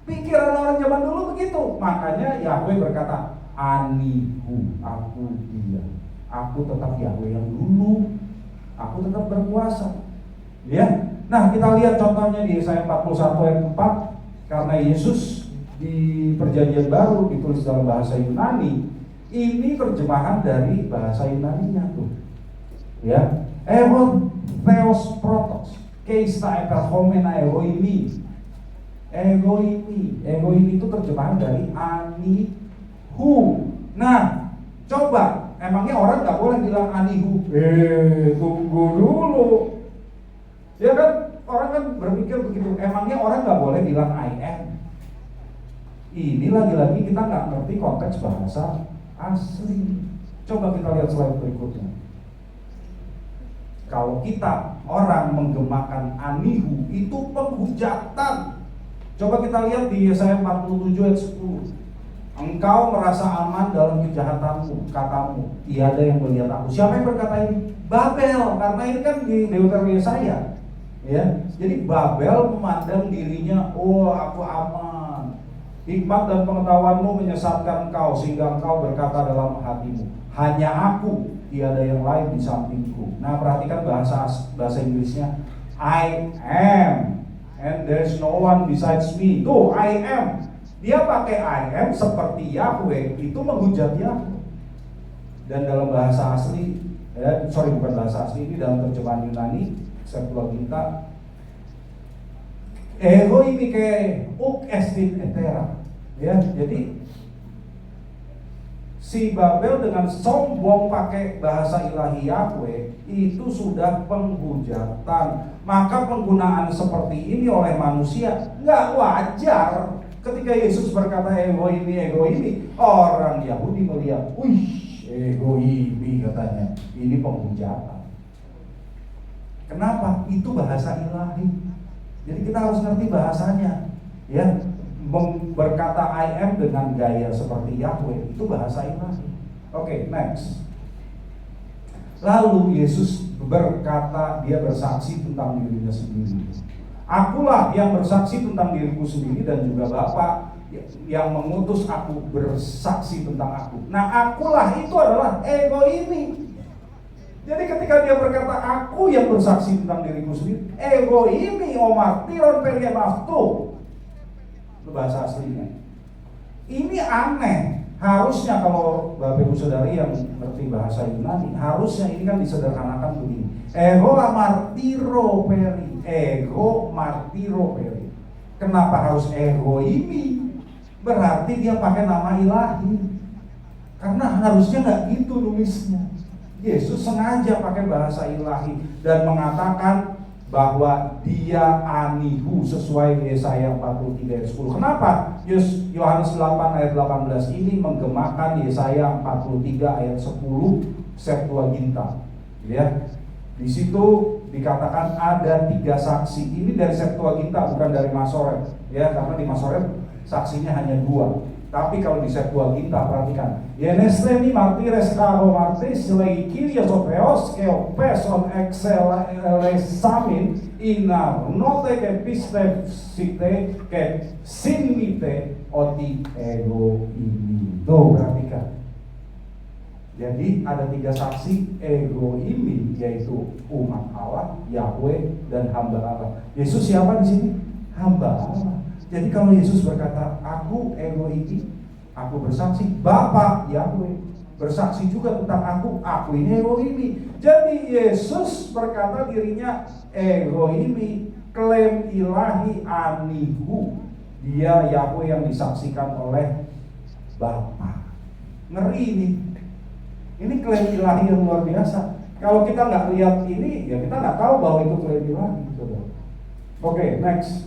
Pikiran orang zaman dulu begitu. Makanya Yahweh berkata, anihu, aku dia. Aku tetap Yahweh yang dulu. Aku tetap berkuasa. Ya. Nah, kita lihat contohnya di Yesaya 41 ayat 4. Karena Yesus di perjanjian baru ditulis dalam bahasa Yunani. Ini terjemahan dari bahasa Yunaninya tuh. Ya. Theos protos, keista eperhomena egoimi. Egoimi itu terjemahan dari anihu. Nah, coba, emangnya orang nggak boleh bilang anihu? Tunggu dulu. Ya kan, orang kan berpikir begitu. Emangnya orang nggak boleh bilang I am? Ini lagi-lagi kita nggak ngerti konteks bahasa asli. Coba kita lihat slide berikutnya. Kalau kita orang menggemakan anihu itu penghujatan. Coba kita lihat di Yesaya 47 ayat 10. Engkau merasa aman dalam kejahatanmu, katamu, tiada yang melihat aku. Siapa yang berkata ini? Babel, karena ini kan di Deuteronomi Yesaya. Ya, jadi Babel memandang dirinya, oh aku aman. Hikmat dan pengetahuanmu menyesatkan engkau sehingga engkau berkata dalam hatimu, hanya aku, tiada yang lain di sampingku. Nah, perhatikan bahasa Inggrisnya, I am and there's no one besides me. Tuh, I am. Dia pakai I am seperti Yahweh, itu menghujat Yahweh. Dan dalam bahasa asli, bukan bahasa asli, ini dalam terjemahan Yunani Septuaginta, ego ini kayak uk estin etera. Ya, jadi si Babel dengan sombong pakai bahasa ilahi Yahweh itu sudah penghujatan. Maka penggunaan seperti ini oleh manusia nggak wajar. Ketika Yesus berkata ego ini, orang Yahudi melihat, wih, ego ini katanya, ini penghujatan. Kenapa? Itu bahasa ilahi. Jadi kita harus ngerti bahasanya. Ya, berkata I am dengan gaya seperti Yahweh itu bahasa ilahi. Oke, next. Lalu Yesus berkata, dia bersaksi tentang dirinya sendiri. Akulah yang bersaksi tentang diriku sendiri dan juga Bapa yang mengutus aku bersaksi tentang aku. Nah, akulah itu adalah ego ini. Jadi ketika dia berkata aku yang bersaksi tentang diriku sendiri, ego ini omartiron periemaftu, itu bahasa aslinya. Ini aneh. Harusnya kalau Bapak Ibu Saudari yang ngerti bahasa Yunani, harusnya ini kan disederhanakan begini. Ego martiro peri, ego martiro peri. Kenapa harus ego ini? Berarti dia pakai nama ilahi. Karena harusnya nggak gitu nulisnya. Yesus sengaja pakai bahasa ilahi dan mengatakan bahwa dia anihu sesuai Yesaya 43 ayat 10. Kenapa? Yohanes 8 ayat 18 ini menggemakan Yesaya 43 ayat 10 Septuaginta. Ya. Di situ dikatakan ada 3 saksi. Ini dari Septuaginta, bukan dari Masoret. Ya, karena di Masoret saksinya hanya 2. Tapi kalau di Septuaginta, perhatikan, Yenesleni martires karo martis legi kyrios opeos keopeson exelesamin ina note ke pistefsite ke sinmite oti ego ini. Tuh, perhatikan. Jadi ada 3 saksi ego ini, yaitu umat Allah, Yahweh, dan hamba Allah. Yesus siapa di sini? Hamba Allah. Jadi kalau Yesus berkata, aku ego ini, aku bersaksi, Bapa Yahweh bersaksi juga tentang aku ini ego ini. Jadi Yesus berkata dirinya ego ini, klaim ilahi anihu. Dia Yahweh yang disaksikan oleh Bapa. Ngeri ini. Ini klaim ilahi yang luar biasa. Kalau kita nggak lihat ini, ya kita nggak tahu bahwa itu klaim ilahi. Oke, next.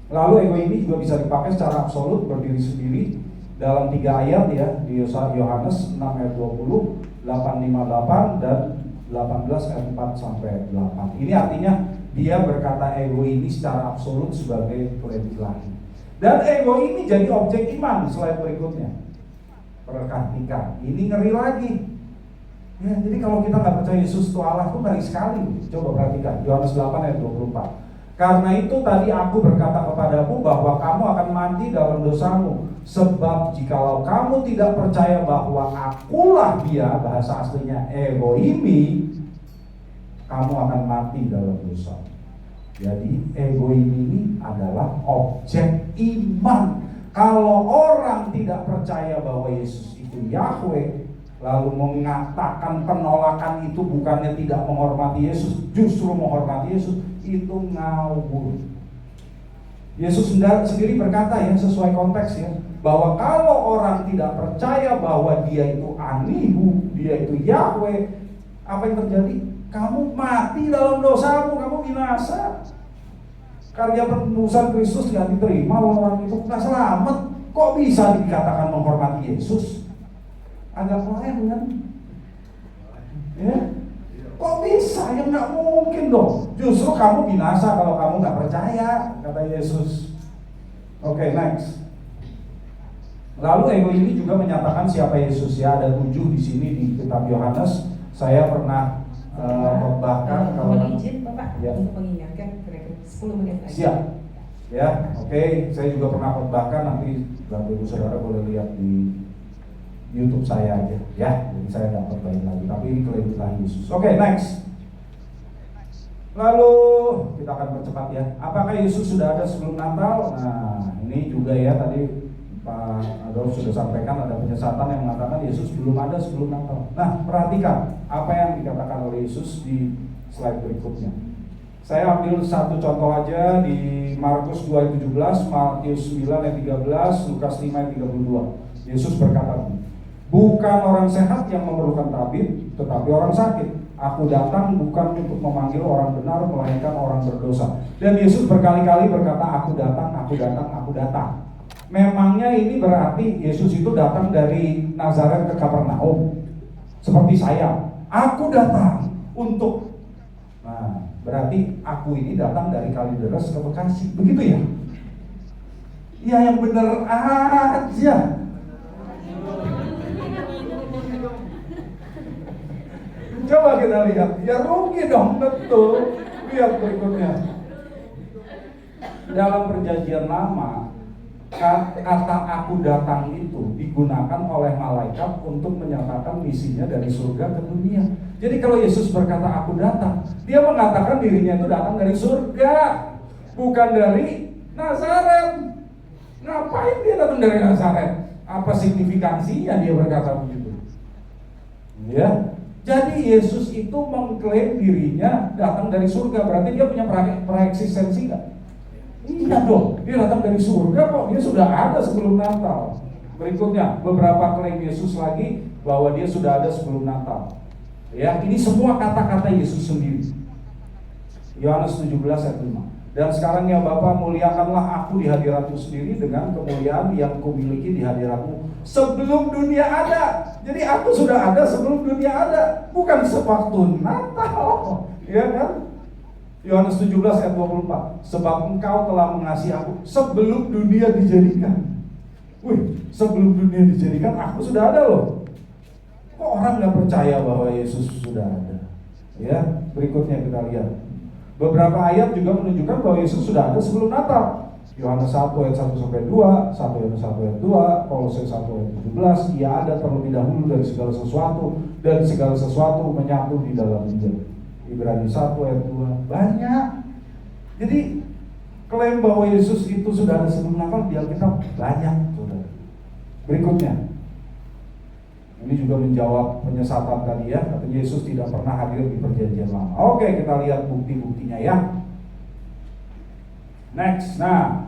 Lalu ego ini juga bisa dipakai secara absolut, berdiri sendiri dalam 3 ayat ya, di Yohanes 6 ayat 20, 858 dan 18 ayat 4 sampai 8. Ini artinya dia berkata ego ini secara absolut sebagai klaim ilahi. Dan ego ini jadi objek iman di slide berikutnya. Perhatikan, ini ngeri lagi. Ya, jadi kalau kita nggak percaya Yesus itu Allah, itu ngeri sekali. Coba perhatikan Yohanes 8 ayat 24. Karena itu tadi aku berkata kepadamu bahwa kamu akan mati dalam dosamu. Sebab jikalau kamu tidak percaya bahwa akulah dia, bahasa aslinya ego ini, kamu akan mati dalam dosa. Jadi ego ini adalah objek iman. Kalau orang tidak percaya bahwa Yesus itu Yahweh, lalu mengatakan penolakan itu bukannya tidak menghormati Yesus, justru menghormati Yesus, itu ngawur. Yesus sendiri berkata ya, sesuai konteks ya, bahwa kalau orang tidak percaya bahwa dia itu anihu, dia itu Yahweh, apa yang terjadi? Kamu mati dalam dosamu, kamu binasa. Karya penebusan Kristus tidak diterima, orang itu nggak selamat. Kok bisa dikatakan menghormati Yesus? Agak lain kan? Ya? Kok bisa? Ya nggak mungkin dong. Justru kamu binasa kalau kamu nggak percaya, kata Yesus. Oke, next. Lalu ego ini juga menyatakan siapa Yesus ya. Ada 7 di sini di kitab Yohanes. Saya pernah bahkan kalau izin Bapak Ya. untuk mengingatkan kira-kira 10 menit lagi. Siap. Ya, oke. Saya juga pernah khotbahkan, nanti Bapak Ibu Saudara boleh lihat di YouTube saya aja, ya. Jadi saya nggak khotbahin lagi, tapi ini klaim Tuhan Yesus. Oke, next. Lalu kita akan percepat ya. Apakah Yesus sudah ada sebelum Natal? Nah, ini juga ya tadi Pak Adolf sudah sampaikan ada penyesatan yang mengatakan Yesus belum ada sebelum Natal. Nah, perhatikan apa yang dikatakan oleh Yesus di slide berikutnya. Saya ambil satu contoh aja di Markus 2 ayat 17, Matius 9 ayat 13, Lukas 5 ayat 32. Yesus berkata, bukan orang sehat yang memerlukan tabib, tetapi orang sakit. Aku datang bukan untuk memanggil orang benar, melainkan orang berdosa. Dan Yesus berkali-kali berkata, aku datang, aku datang, aku datang. Memangnya ini berarti Yesus itu datang dari Nazaret ke Kapernaum? Seperti saya, aku datang untuk. Nah, berarti aku ini datang dari Kalideres ke Bekasi, begitu ya? Ya yang bener aja. Coba kita lihat, ya rugi dong, betul. Lihat berikutnya. Dalam perjanjian lama, kata aku datang itu digunakan oleh malaikat untuk menyatakan misinya dari surga ke dunia. Jadi kalau Yesus berkata aku datang, dia mengatakan dirinya itu datang dari surga, bukan dari Nazaret. Ngapain dia datang dari Nazaret? Apa signifikansinya dia berkata begitu? Ya. Jadi Yesus itu mengklaim dirinya datang dari surga, berarti dia punya praeksistensi nggak? Iya dong, dia datang dari surga kok, dia sudah ada sebelum Natal. Berikutnya, beberapa klaim Yesus lagi bahwa dia sudah ada sebelum Natal. Ya, ini semua kata-kata Yesus sendiri. Yohanes 17 ayat 5. Dan sekarang ya Bapa, muliakanlah aku di hadiratmu sendiri dengan kemuliaan yang kumiliki di hadiratmu sebelum dunia ada. Jadi aku sudah ada sebelum dunia ada, bukan sewaktu Natal. Ya kan? Yohanes 17 ayat 24. Sebab engkau telah mengasihi aku sebelum dunia dijadikan. Wih, sebelum dunia dijadikan aku sudah ada loh. Kok orang nggak percaya bahwa Yesus sudah ada? Ya, berikutnya kita lihat. Beberapa ayat juga menunjukkan bahwa Yesus sudah ada sebelum Natal. Yohanes 1 ayat 1 sampai 2, 1 Yohanes 1 ayat 2, Kolose 1 ayat 17, ia ada terlebih dahulu dari segala sesuatu dan segala sesuatu menyatu di dalam Dia. Ibrani 1 ayat 2, banyak. Jadi klaim bahwa Yesus itu sudah ada sebelum Natal di Alkitab banyak, saudara. Berikutnya, ini juga menjawab penyesatan tadi ya, katanya Yesus tidak pernah hadir di perjanjian lama. Oke, kita lihat bukti-buktinya ya. Next, nah,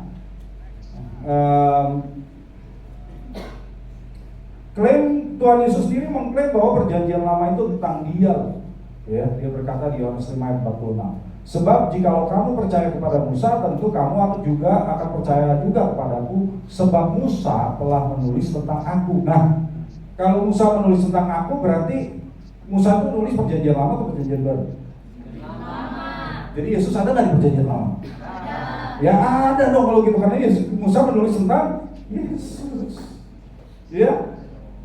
klaim Tuhan Yesus sendiri mengklaim bahwa perjanjian lama itu tentang Dia. Ya, dia berkata di Yohanes 5 ayat 46. Sebab jikalau kamu percaya kepada Musa, tentu kamu juga akan percaya juga kepadaku, sebab Musa telah menulis tentang aku. Nah, kalau Musa menulis tentang aku, berarti Musa itu nulis perjanjian lama atau perjanjian baru? Lama. Jadi Yesus ada nggak di perjanjian lama? Ada. Ya ada dong kalau gitu, karena Yesus, Musa menulis tentang Yesus. Ya,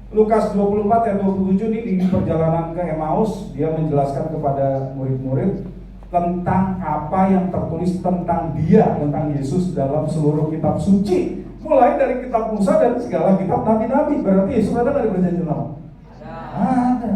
Lukas 24 ayat 27 ini di perjalanan ke Emmaus, dia menjelaskan kepada murid-murid tentang apa yang tertulis tentang Dia, tentang Yesus dalam seluruh kitab suci. Mulai dari kitab Musa dan segala kitab nabi-nabi. Berarti Yesus ada nggak di perjanjian lama? Ada.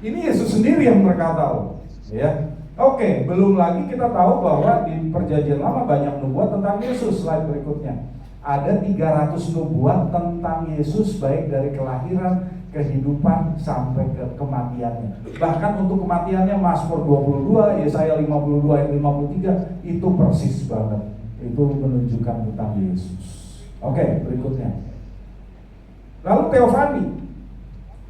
Ini Yesus sendiri yang berkata loh. Ya. Oke, belum lagi kita tahu bahwa di perjanjian lama banyak nubuat tentang Yesus. Slide berikutnya. Ada 300 nubuat tentang Yesus, baik dari kelahiran, kehidupan, sampai ke kematiannya. Bahkan untuk kematiannya Mazmur 22, Yesaya 52 ayat 53 itu persis banget. Itu menunjukkan tentang Yesus. Oke, berikutnya. Lalu teofani.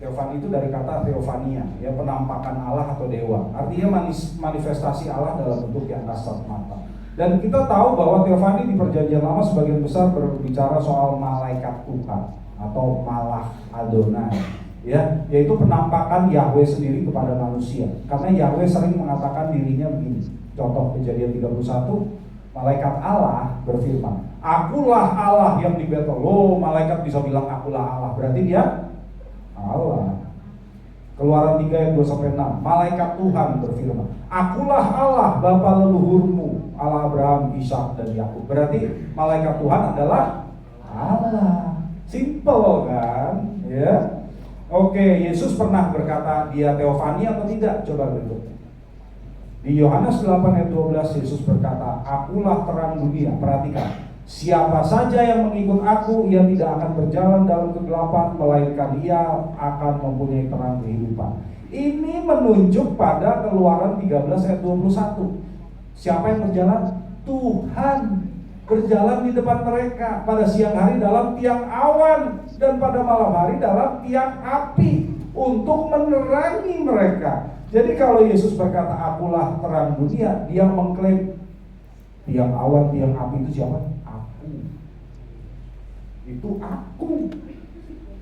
Teofani itu dari kata teofania, ya, penampakan Allah atau dewa. Artinya manifestasi Allah dalam bentuk yang kasat mata. Dan kita tahu bahwa teofani di perjanjian lama sebagian besar berbicara soal malaikat Tuhan atau malah Adonai, ya, yaitu penampakan Yahweh sendiri kepada manusia. Karena Yahweh sering mengatakan dirinya begini. Contoh Kejadian 31, malaikat Allah berfirman, akulah Allah yang di Betel. Loh, malaikat bisa bilang akulah Allah, berarti dia Allah. Keluaran 3 ayat 2-6. Malaikat Tuhan berfirman, "Akulah Allah bapa leluhurmu, Allah Abraham, Ishak dan Yakub." Berarti malaikat Tuhan adalah Allah. Simple kan? Ya. Oke, Yesus pernah berkata dia teofani atau tidak? Coba berikut. Di Yohanes 8 ayat 12 Yesus berkata, "Akulah terang dunia." Perhatikan. "Siapa saja yang mengikut aku, ia tidak akan berjalan dalam kegelapan, melainkan ia akan mempunyai terang kehidupan." Ini menunjuk pada Keluaran 13 ayat 21. Siapa yang berjalan? Tuhan berjalan di depan mereka pada siang hari dalam tiang awan dan pada malam hari dalam tiang api untuk menerangi mereka. Jadi kalau Yesus berkata, "Akulah terang dunia," dia mengklaim tiang awan, tiang api itu siapa? Itu aku,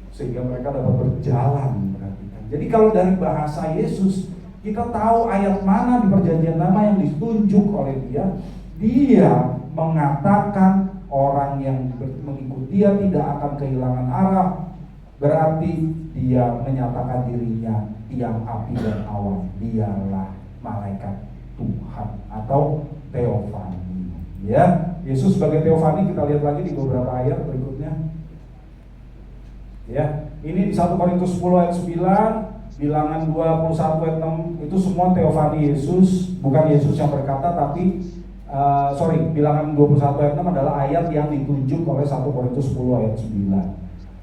sehingga mereka dapat berjalan. Perhatikan. Jadi kalau dari bahasa Yesus kita tahu ayat mana di perjanjian lama yang ditunjuk oleh dia mengatakan orang yang mengikuti dia tidak akan kehilangan arah. Berarti dia menyatakan dirinya tiang api dan awan, dialah malaikat Tuhan atau teofani. Ya, Yesus sebagai teofani kita lihat lagi di beberapa ayat berikutnya. Ya, ini di 1 Korintus 10 ayat 9, Bilangan 21 ayat 6, itu semua teofani Yesus, bukan Yesus yang berkata tapi Bilangan 21 ayat 6 adalah ayat yang ditunjuk oleh 1 Korintus 10 ayat 9.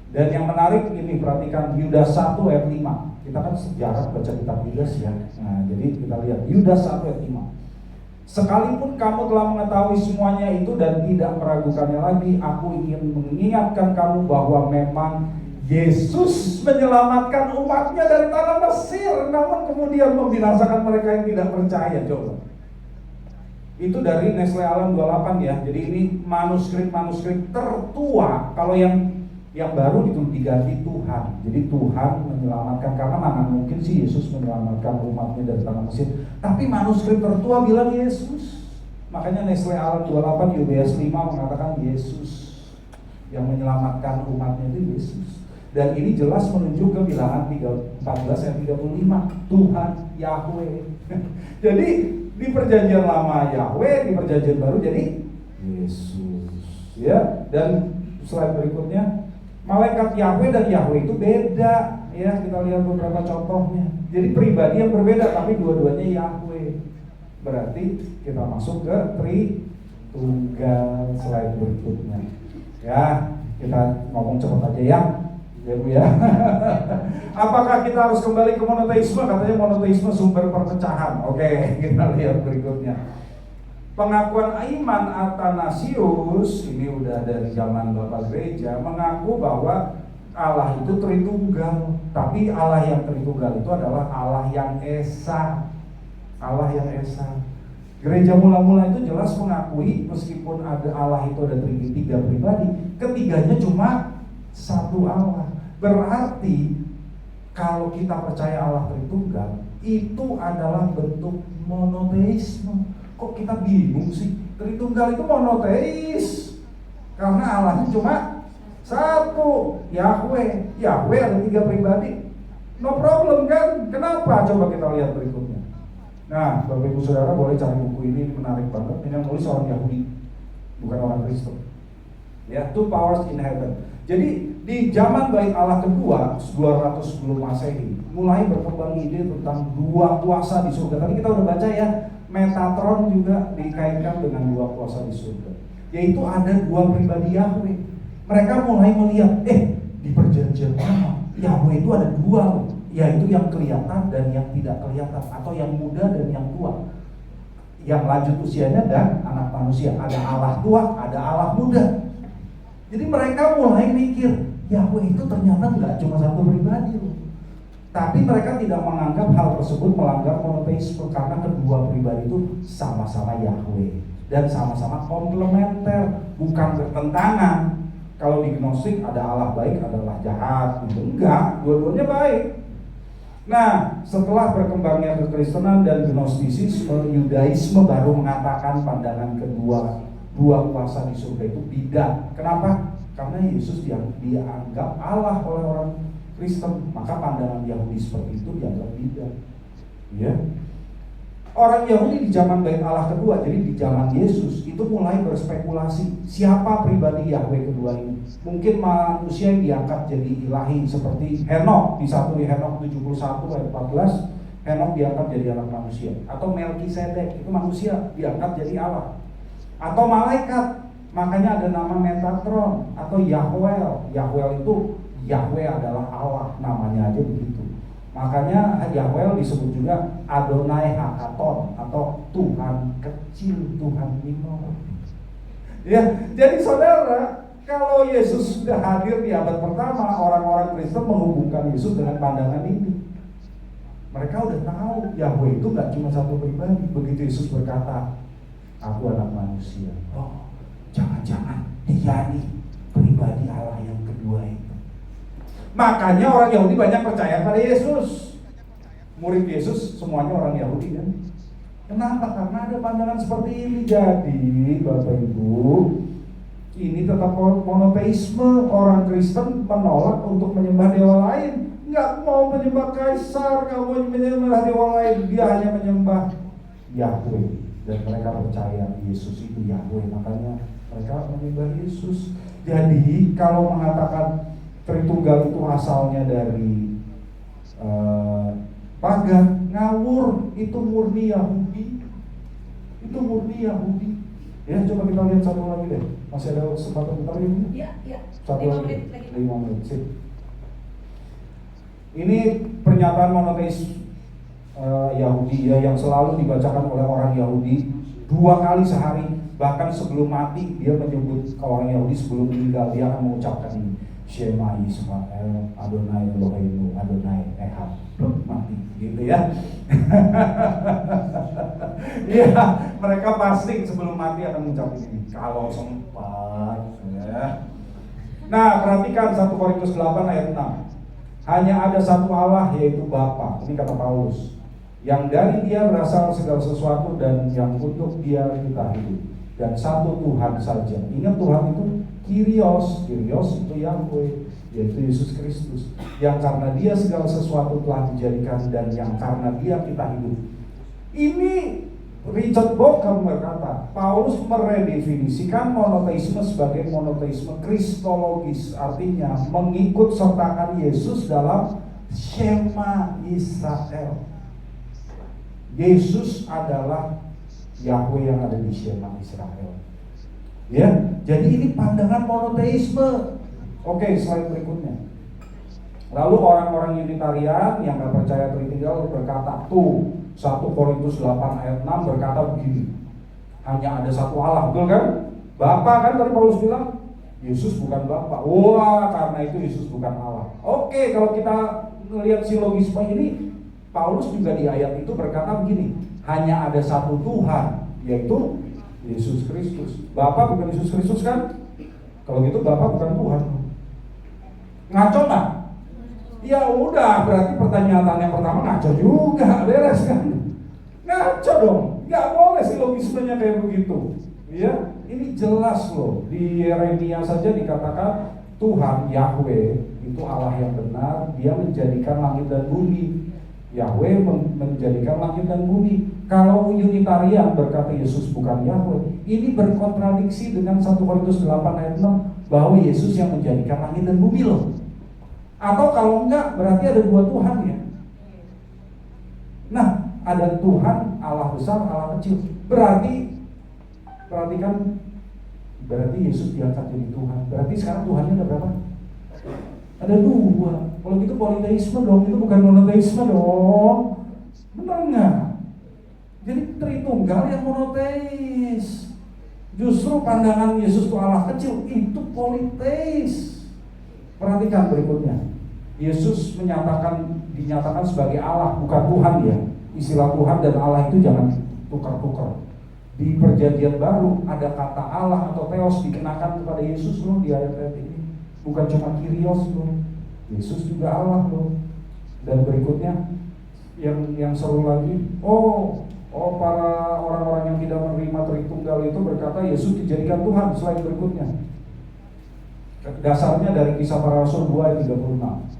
Dan yang menarik ini, perhatikan Yudas 1 ayat 5. Kita kan sejarah baca kitab Yudas ya. Nah, jadi kita lihat Yudas 1 ayat 5. "Sekalipun kamu telah mengetahui semuanya itu dan tidak meragukannya lagi, aku ingin mengingatkan kamu bahwa memang Yesus menyelamatkan umatnya dari tanah Mesir, namun kemudian membinasakan mereka yang tidak percaya." Coba. Itu dari Nestle Alam 28 ya. Jadi ini manuskrip tertua. Kalau yang baru itu diganti Tuhan. Jadi Tuhan menyelamatkan, karena mana mungkin sih Yesus menyelamatkan umatnya dari tanah Mesir. Tapi manuskrip tertua bilang Yesus. Makanya Nestle Alam 28 UBS 5 mengatakan Yesus yang menyelamatkan umatnya itu Yesus. Dan ini jelas menunjuk ke Bilangan 14 ayat 35, Tuhan Yahweh. Jadi di perjanjian lama Yahweh, di perjanjian baru jadi Yesus. Ya, dan slide berikutnya, malaikat Yahweh dan Yahweh itu beda. Ya, kita lihat beberapa contohnya. Jadi pribadi yang berbeda tapi dua-duanya Yahweh. Berarti kita masuk ke Tritunggal, slide berikutnya. Ya, kita ngomong cepat aja ya. Ya Bu ya. Apakah kita harus kembali ke monoteisme? Katanya monoteisme sumber perpecahan. Oke, kita lihat berikutnya. Pengakuan iman Athanasius, ini udah dari zaman Bapak Gereja, mengaku bahwa Allah itu Tritunggal. Tapi Allah yang Tritunggal itu adalah Allah yang Esa. Allah yang Esa. Gereja mula-mula itu jelas mengakui meskipun ada Allah itu ada tiga pribadi, ketiganya cuma satu Allah. Berarti kalau kita percaya Allah Tritunggal, itu adalah bentuk monoteisme. Kok kita bingung sih? Tritunggal itu monoteis karena Allahnya cuma satu, Yahweh. Yahweh ada tiga pribadi, no problem kan? Kenapa? Coba kita lihat berikutnya. Nah, Bapak Ibu Saudara boleh cari buku ini menarik banget. Ini yang tulis orang Yahudi, bukan orang Kristen. Ya, Two Powers in Heaven. Jadi di zaman Bait Allah kedua 200 sebelum Masehi mulai berkembang ide tentang dua kuasa di surga. Tadi kita udah baca ya, Metatron juga dikaitkan dengan dua kuasa di surga, yaitu ada dua pribadi Yahweh. Mereka mulai melihat, di perjanjian lama Yahweh itu ada dua, yaitu yang kelihatan dan yang tidak kelihatan, atau yang muda dan yang tua, yang lanjut usianya dan anak manusia. Ada Allah tua, ada Allah muda. Jadi mereka mulai mikir, Yahweh itu ternyata nggak cuma satu pribadi loh. Tapi mereka tidak menganggap hal tersebut melanggar monoteisme karena kedua pribadi itu sama-sama Yahweh dan sama-sama komplementer, bukan bertentangan. Kalau di Gnostik ada Allah baik, ada Allah jahat, gitu. Enggak, dua-duanya baik. Nah, setelah berkembangnya kekristenan dan Gnostisisme, Yudaisme baru mengatakan pandangan kedua, dua kuasa di surga itu bidat. Kenapa? Karena Yesus dianggap Allah oleh orang Kristen, maka pandangan Yahudi seperti itu dianggap bidah. Ya. Orang Yahudi di zaman Bait Allah kedua, jadi di zaman Yesus, itu mulai berspekulasi siapa pribadi Yahweh kedua ini. Mungkin manusia yang diangkat jadi ilahi seperti Henok di 1 Henok 71 ayat 14, Henok diangkat jadi anak manusia. Atau Melkisedek itu manusia diangkat jadi Allah. Atau malaikat, makanya ada nama Metatron atau Yahweh. Yahweh itu Yahweh adalah Allah, namanya aja begitu. Makanya Yahweh disebut juga Adonai Hakaton atau Tuhan kecil, Tuhan minor. Ya, jadi saudara, kalau Yesus sudah hadir di abad pertama, orang-orang Kristen menghubungkan Yesus dengan pandangan ini. Mereka udah tahu Yahweh itu nggak cuma satu pribadi. Begitu Yesus berkata, "Aku anak manusia." Oh, jangan-jangan dia nih pribadi Allah yang kedua itu. Makanya orang Yahudi banyak percaya pada Yesus. Murid Yesus semuanya orang Yahudi kan. Kenapa? Karena ada pandangan seperti ini. Jadi Bapak Ibu, ini tetap monoteisme. Orang Kristen menolak untuk menyembah dewa lain. Nggak mau menyembah kaisar, nggak mau menyembah dewa lain. Dia hanya menyembah Yahweh. Dan mereka percaya Yesus itu Yahweh. Makanya mereka menyembah Yesus. Jadi kalau mengatakan Tritunggal itu asalnya dari pagan, ngawur. Itu murni Yahudi. Itu murni Yahudi. Ya, coba kita lihat satu lagi deh. Masih ada kesempatan kita lihat? Iya. Satu 5 lagi. menit lagi. 5 menit. Sip. Ini pernyataan monoteis Yahudi ya, yang selalu dibacakan oleh orang Yahudi 2 kali sehari. Bahkan sebelum mati dia menyebut ke orang Yahudi sebelum meninggal dia akan mengucapkan ini. Shema Yisrael, Adonai Eloheinu, Adonai Echad. Mati, gitu ya. Iya, mereka pasti sebelum mati akan mengucapkan ini. Kalau sempat, ya. Nah, perhatikan 1 Korintus 8 ayat 6. Hanya ada satu Allah, yaitu Bapa. Ini kata Paulus. Yang dari Dia berasal segala sesuatu dan yang untuk Dia kita hidup. Dan satu Tuhan saja. Ingat Tuhan itu Kyrios itu Yahweh, yaitu Yesus Kristus. Yang karena Dia segala sesuatu telah dijadikan dan yang karena Dia kita hidup. Ini Richard Bauckham berkata, Paulus meredefinisikan monoteisme sebagai monoteisme kristologis, artinya mengikut sertakan Yesus dalam Shema Israel. Yesus adalah Yahweh yang ada di Shema Israel. Ya, jadi ini pandangan monoteisme. Oke, slide berikutnya. Lalu orang-orang Unitarian yang gak percaya Tritunggal berkata, tuh 1 Korintus 8 ayat 6 berkata begini, hanya ada satu Allah, betul kan? Bapa kan tadi Paulus bilang, Yesus bukan Bapa. Wah, karena itu Yesus bukan Allah. Oke, kalau kita melihat silogisme ini, Paulus juga di ayat itu berkata begini, hanya ada satu Tuhan, yaitu Yesus Kristus. Bapa bukan Yesus Kristus kan? Kalau gitu Bapa bukan Tuhan. Ngaco nggak? Ya udah, berarti pertanyaan yang pertama ngaco juga, beres kan? Ngaco dong, nggak boleh silogismenya kayak begitu. Ya, ini jelas loh. Di Yeremia saja dikatakan Tuhan Yahweh itu Allah yang benar, Dia menjadikan langit dan bumi. Yahweh menjadikan langit dan bumi. Kalau Unitarian berkata Yesus bukan Yahweh, ini berkontradiksi dengan 1 Korintus 8 ayat 6 bahwa Yesus yang menjadikan langit dan bumi loh. Atau kalau enggak, berarti ada 2 Tuhan ya. Nah, ada Tuhan Allah besar, Allah kecil. Perhatikan, berarti Yesus diangkat jadi Tuhan. Berarti sekarang Tuhannya ada berapa? Ada 2. Kalau gitu politeisme dong, itu bukan monoteisme dong. Benar nggak? Jadi Tritunggal yang monoteis. Justru pandangan Yesus itu Allah kecil, itu politeis. Perhatikan berikutnya. Yesus dinyatakan sebagai Allah, bukan Tuhan ya. Istilah Tuhan dan Allah itu jangan tukar-tukar. Di Perjanjian Baru ada kata Allah atau Theos dikenakan kepada Yesus loh di ayat-ayat ini. Bukan cuma Kyrios loh. Yesus juga Allah loh. Dan berikutnya yang seru lagi, para orang-orang yang tidak menerima Tritunggal itu berkata Yesus dijadikan Tuhan. Slide berikutnya. Dasarnya dari Kisah Para Rasul 2 ayat 36.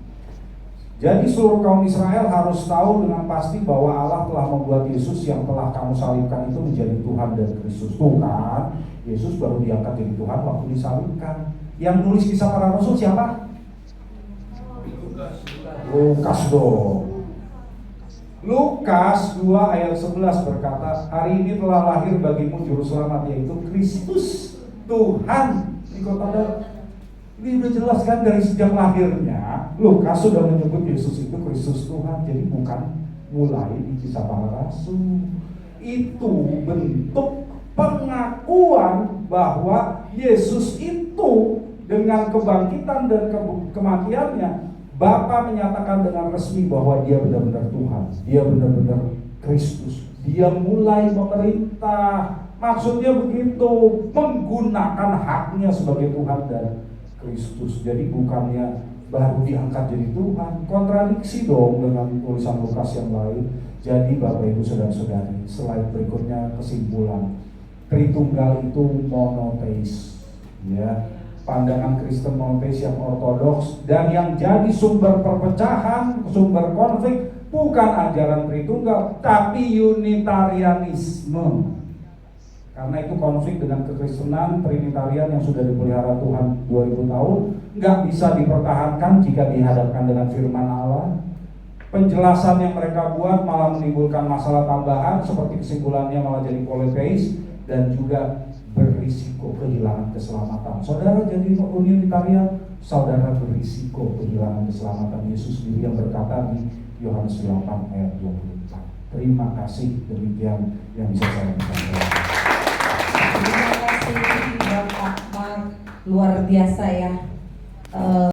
Jadi seluruh kaum Israel harus tahu dengan pasti bahwa Allah telah membuat Yesus yang telah kamu salibkan itu menjadi Tuhan dan Kristus. Tuh kan, Yesus baru diangkat jadi Tuhan waktu disalibkan. Yang nulis kisah para rasul siapa? Lukas dong. Lukas 2 ayat 11 berkata, hari ini telah lahir bagimu juru selamat, yaitu Kristus Tuhan di kota Daud. Ini udah jelas kan dari sejak lahirnya Lukas sudah menyebut Yesus itu Kristus Tuhan. Jadi bukan mulai di kisah para rasul. Itu bentuk pengakuan bahwa Yesus itu dengan kebangkitan dan kematiannya, Bapa menyatakan dengan resmi bahwa dia benar-benar Tuhan, dia benar-benar Kristus, dia mulai memerintah. Maksudnya begitu, menggunakan haknya sebagai Tuhan dan Kristus. Jadi bukannya baru diangkat jadi Tuhan. Kontradiksi dong dengan tulisan Lukas yang lain. Jadi Bapak Ibu Saudara-saudari, slide berikutnya kesimpulan. Tritunggal itu monoteis, ya. Pandangan Kristen monoteis yang ortodoks dan yang jadi sumber perpecahan, sumber konflik bukan ajaran Tritunggal, tapi Unitarianisme. Karena itu konflik dengan kekristenan Trinitarian yang sudah dipelihara Tuhan 2000 tahun nggak bisa dipertahankan jika dihadapkan dengan firman Allah. Penjelasan yang mereka buat malah menimbulkan masalah tambahan, seperti kesimpulannya malah jadi politeis dan juga berisiko kehilangan keselamatan. Saudara jadi Unitarian, saudara berisiko kehilangan keselamatan. Yesus sendiri yang berkata di Yohanes 8 ayat 24. Terima kasih, demikian yang bisa saya sampaikan. Terima kasih Bapak Mark, luar biasa ya.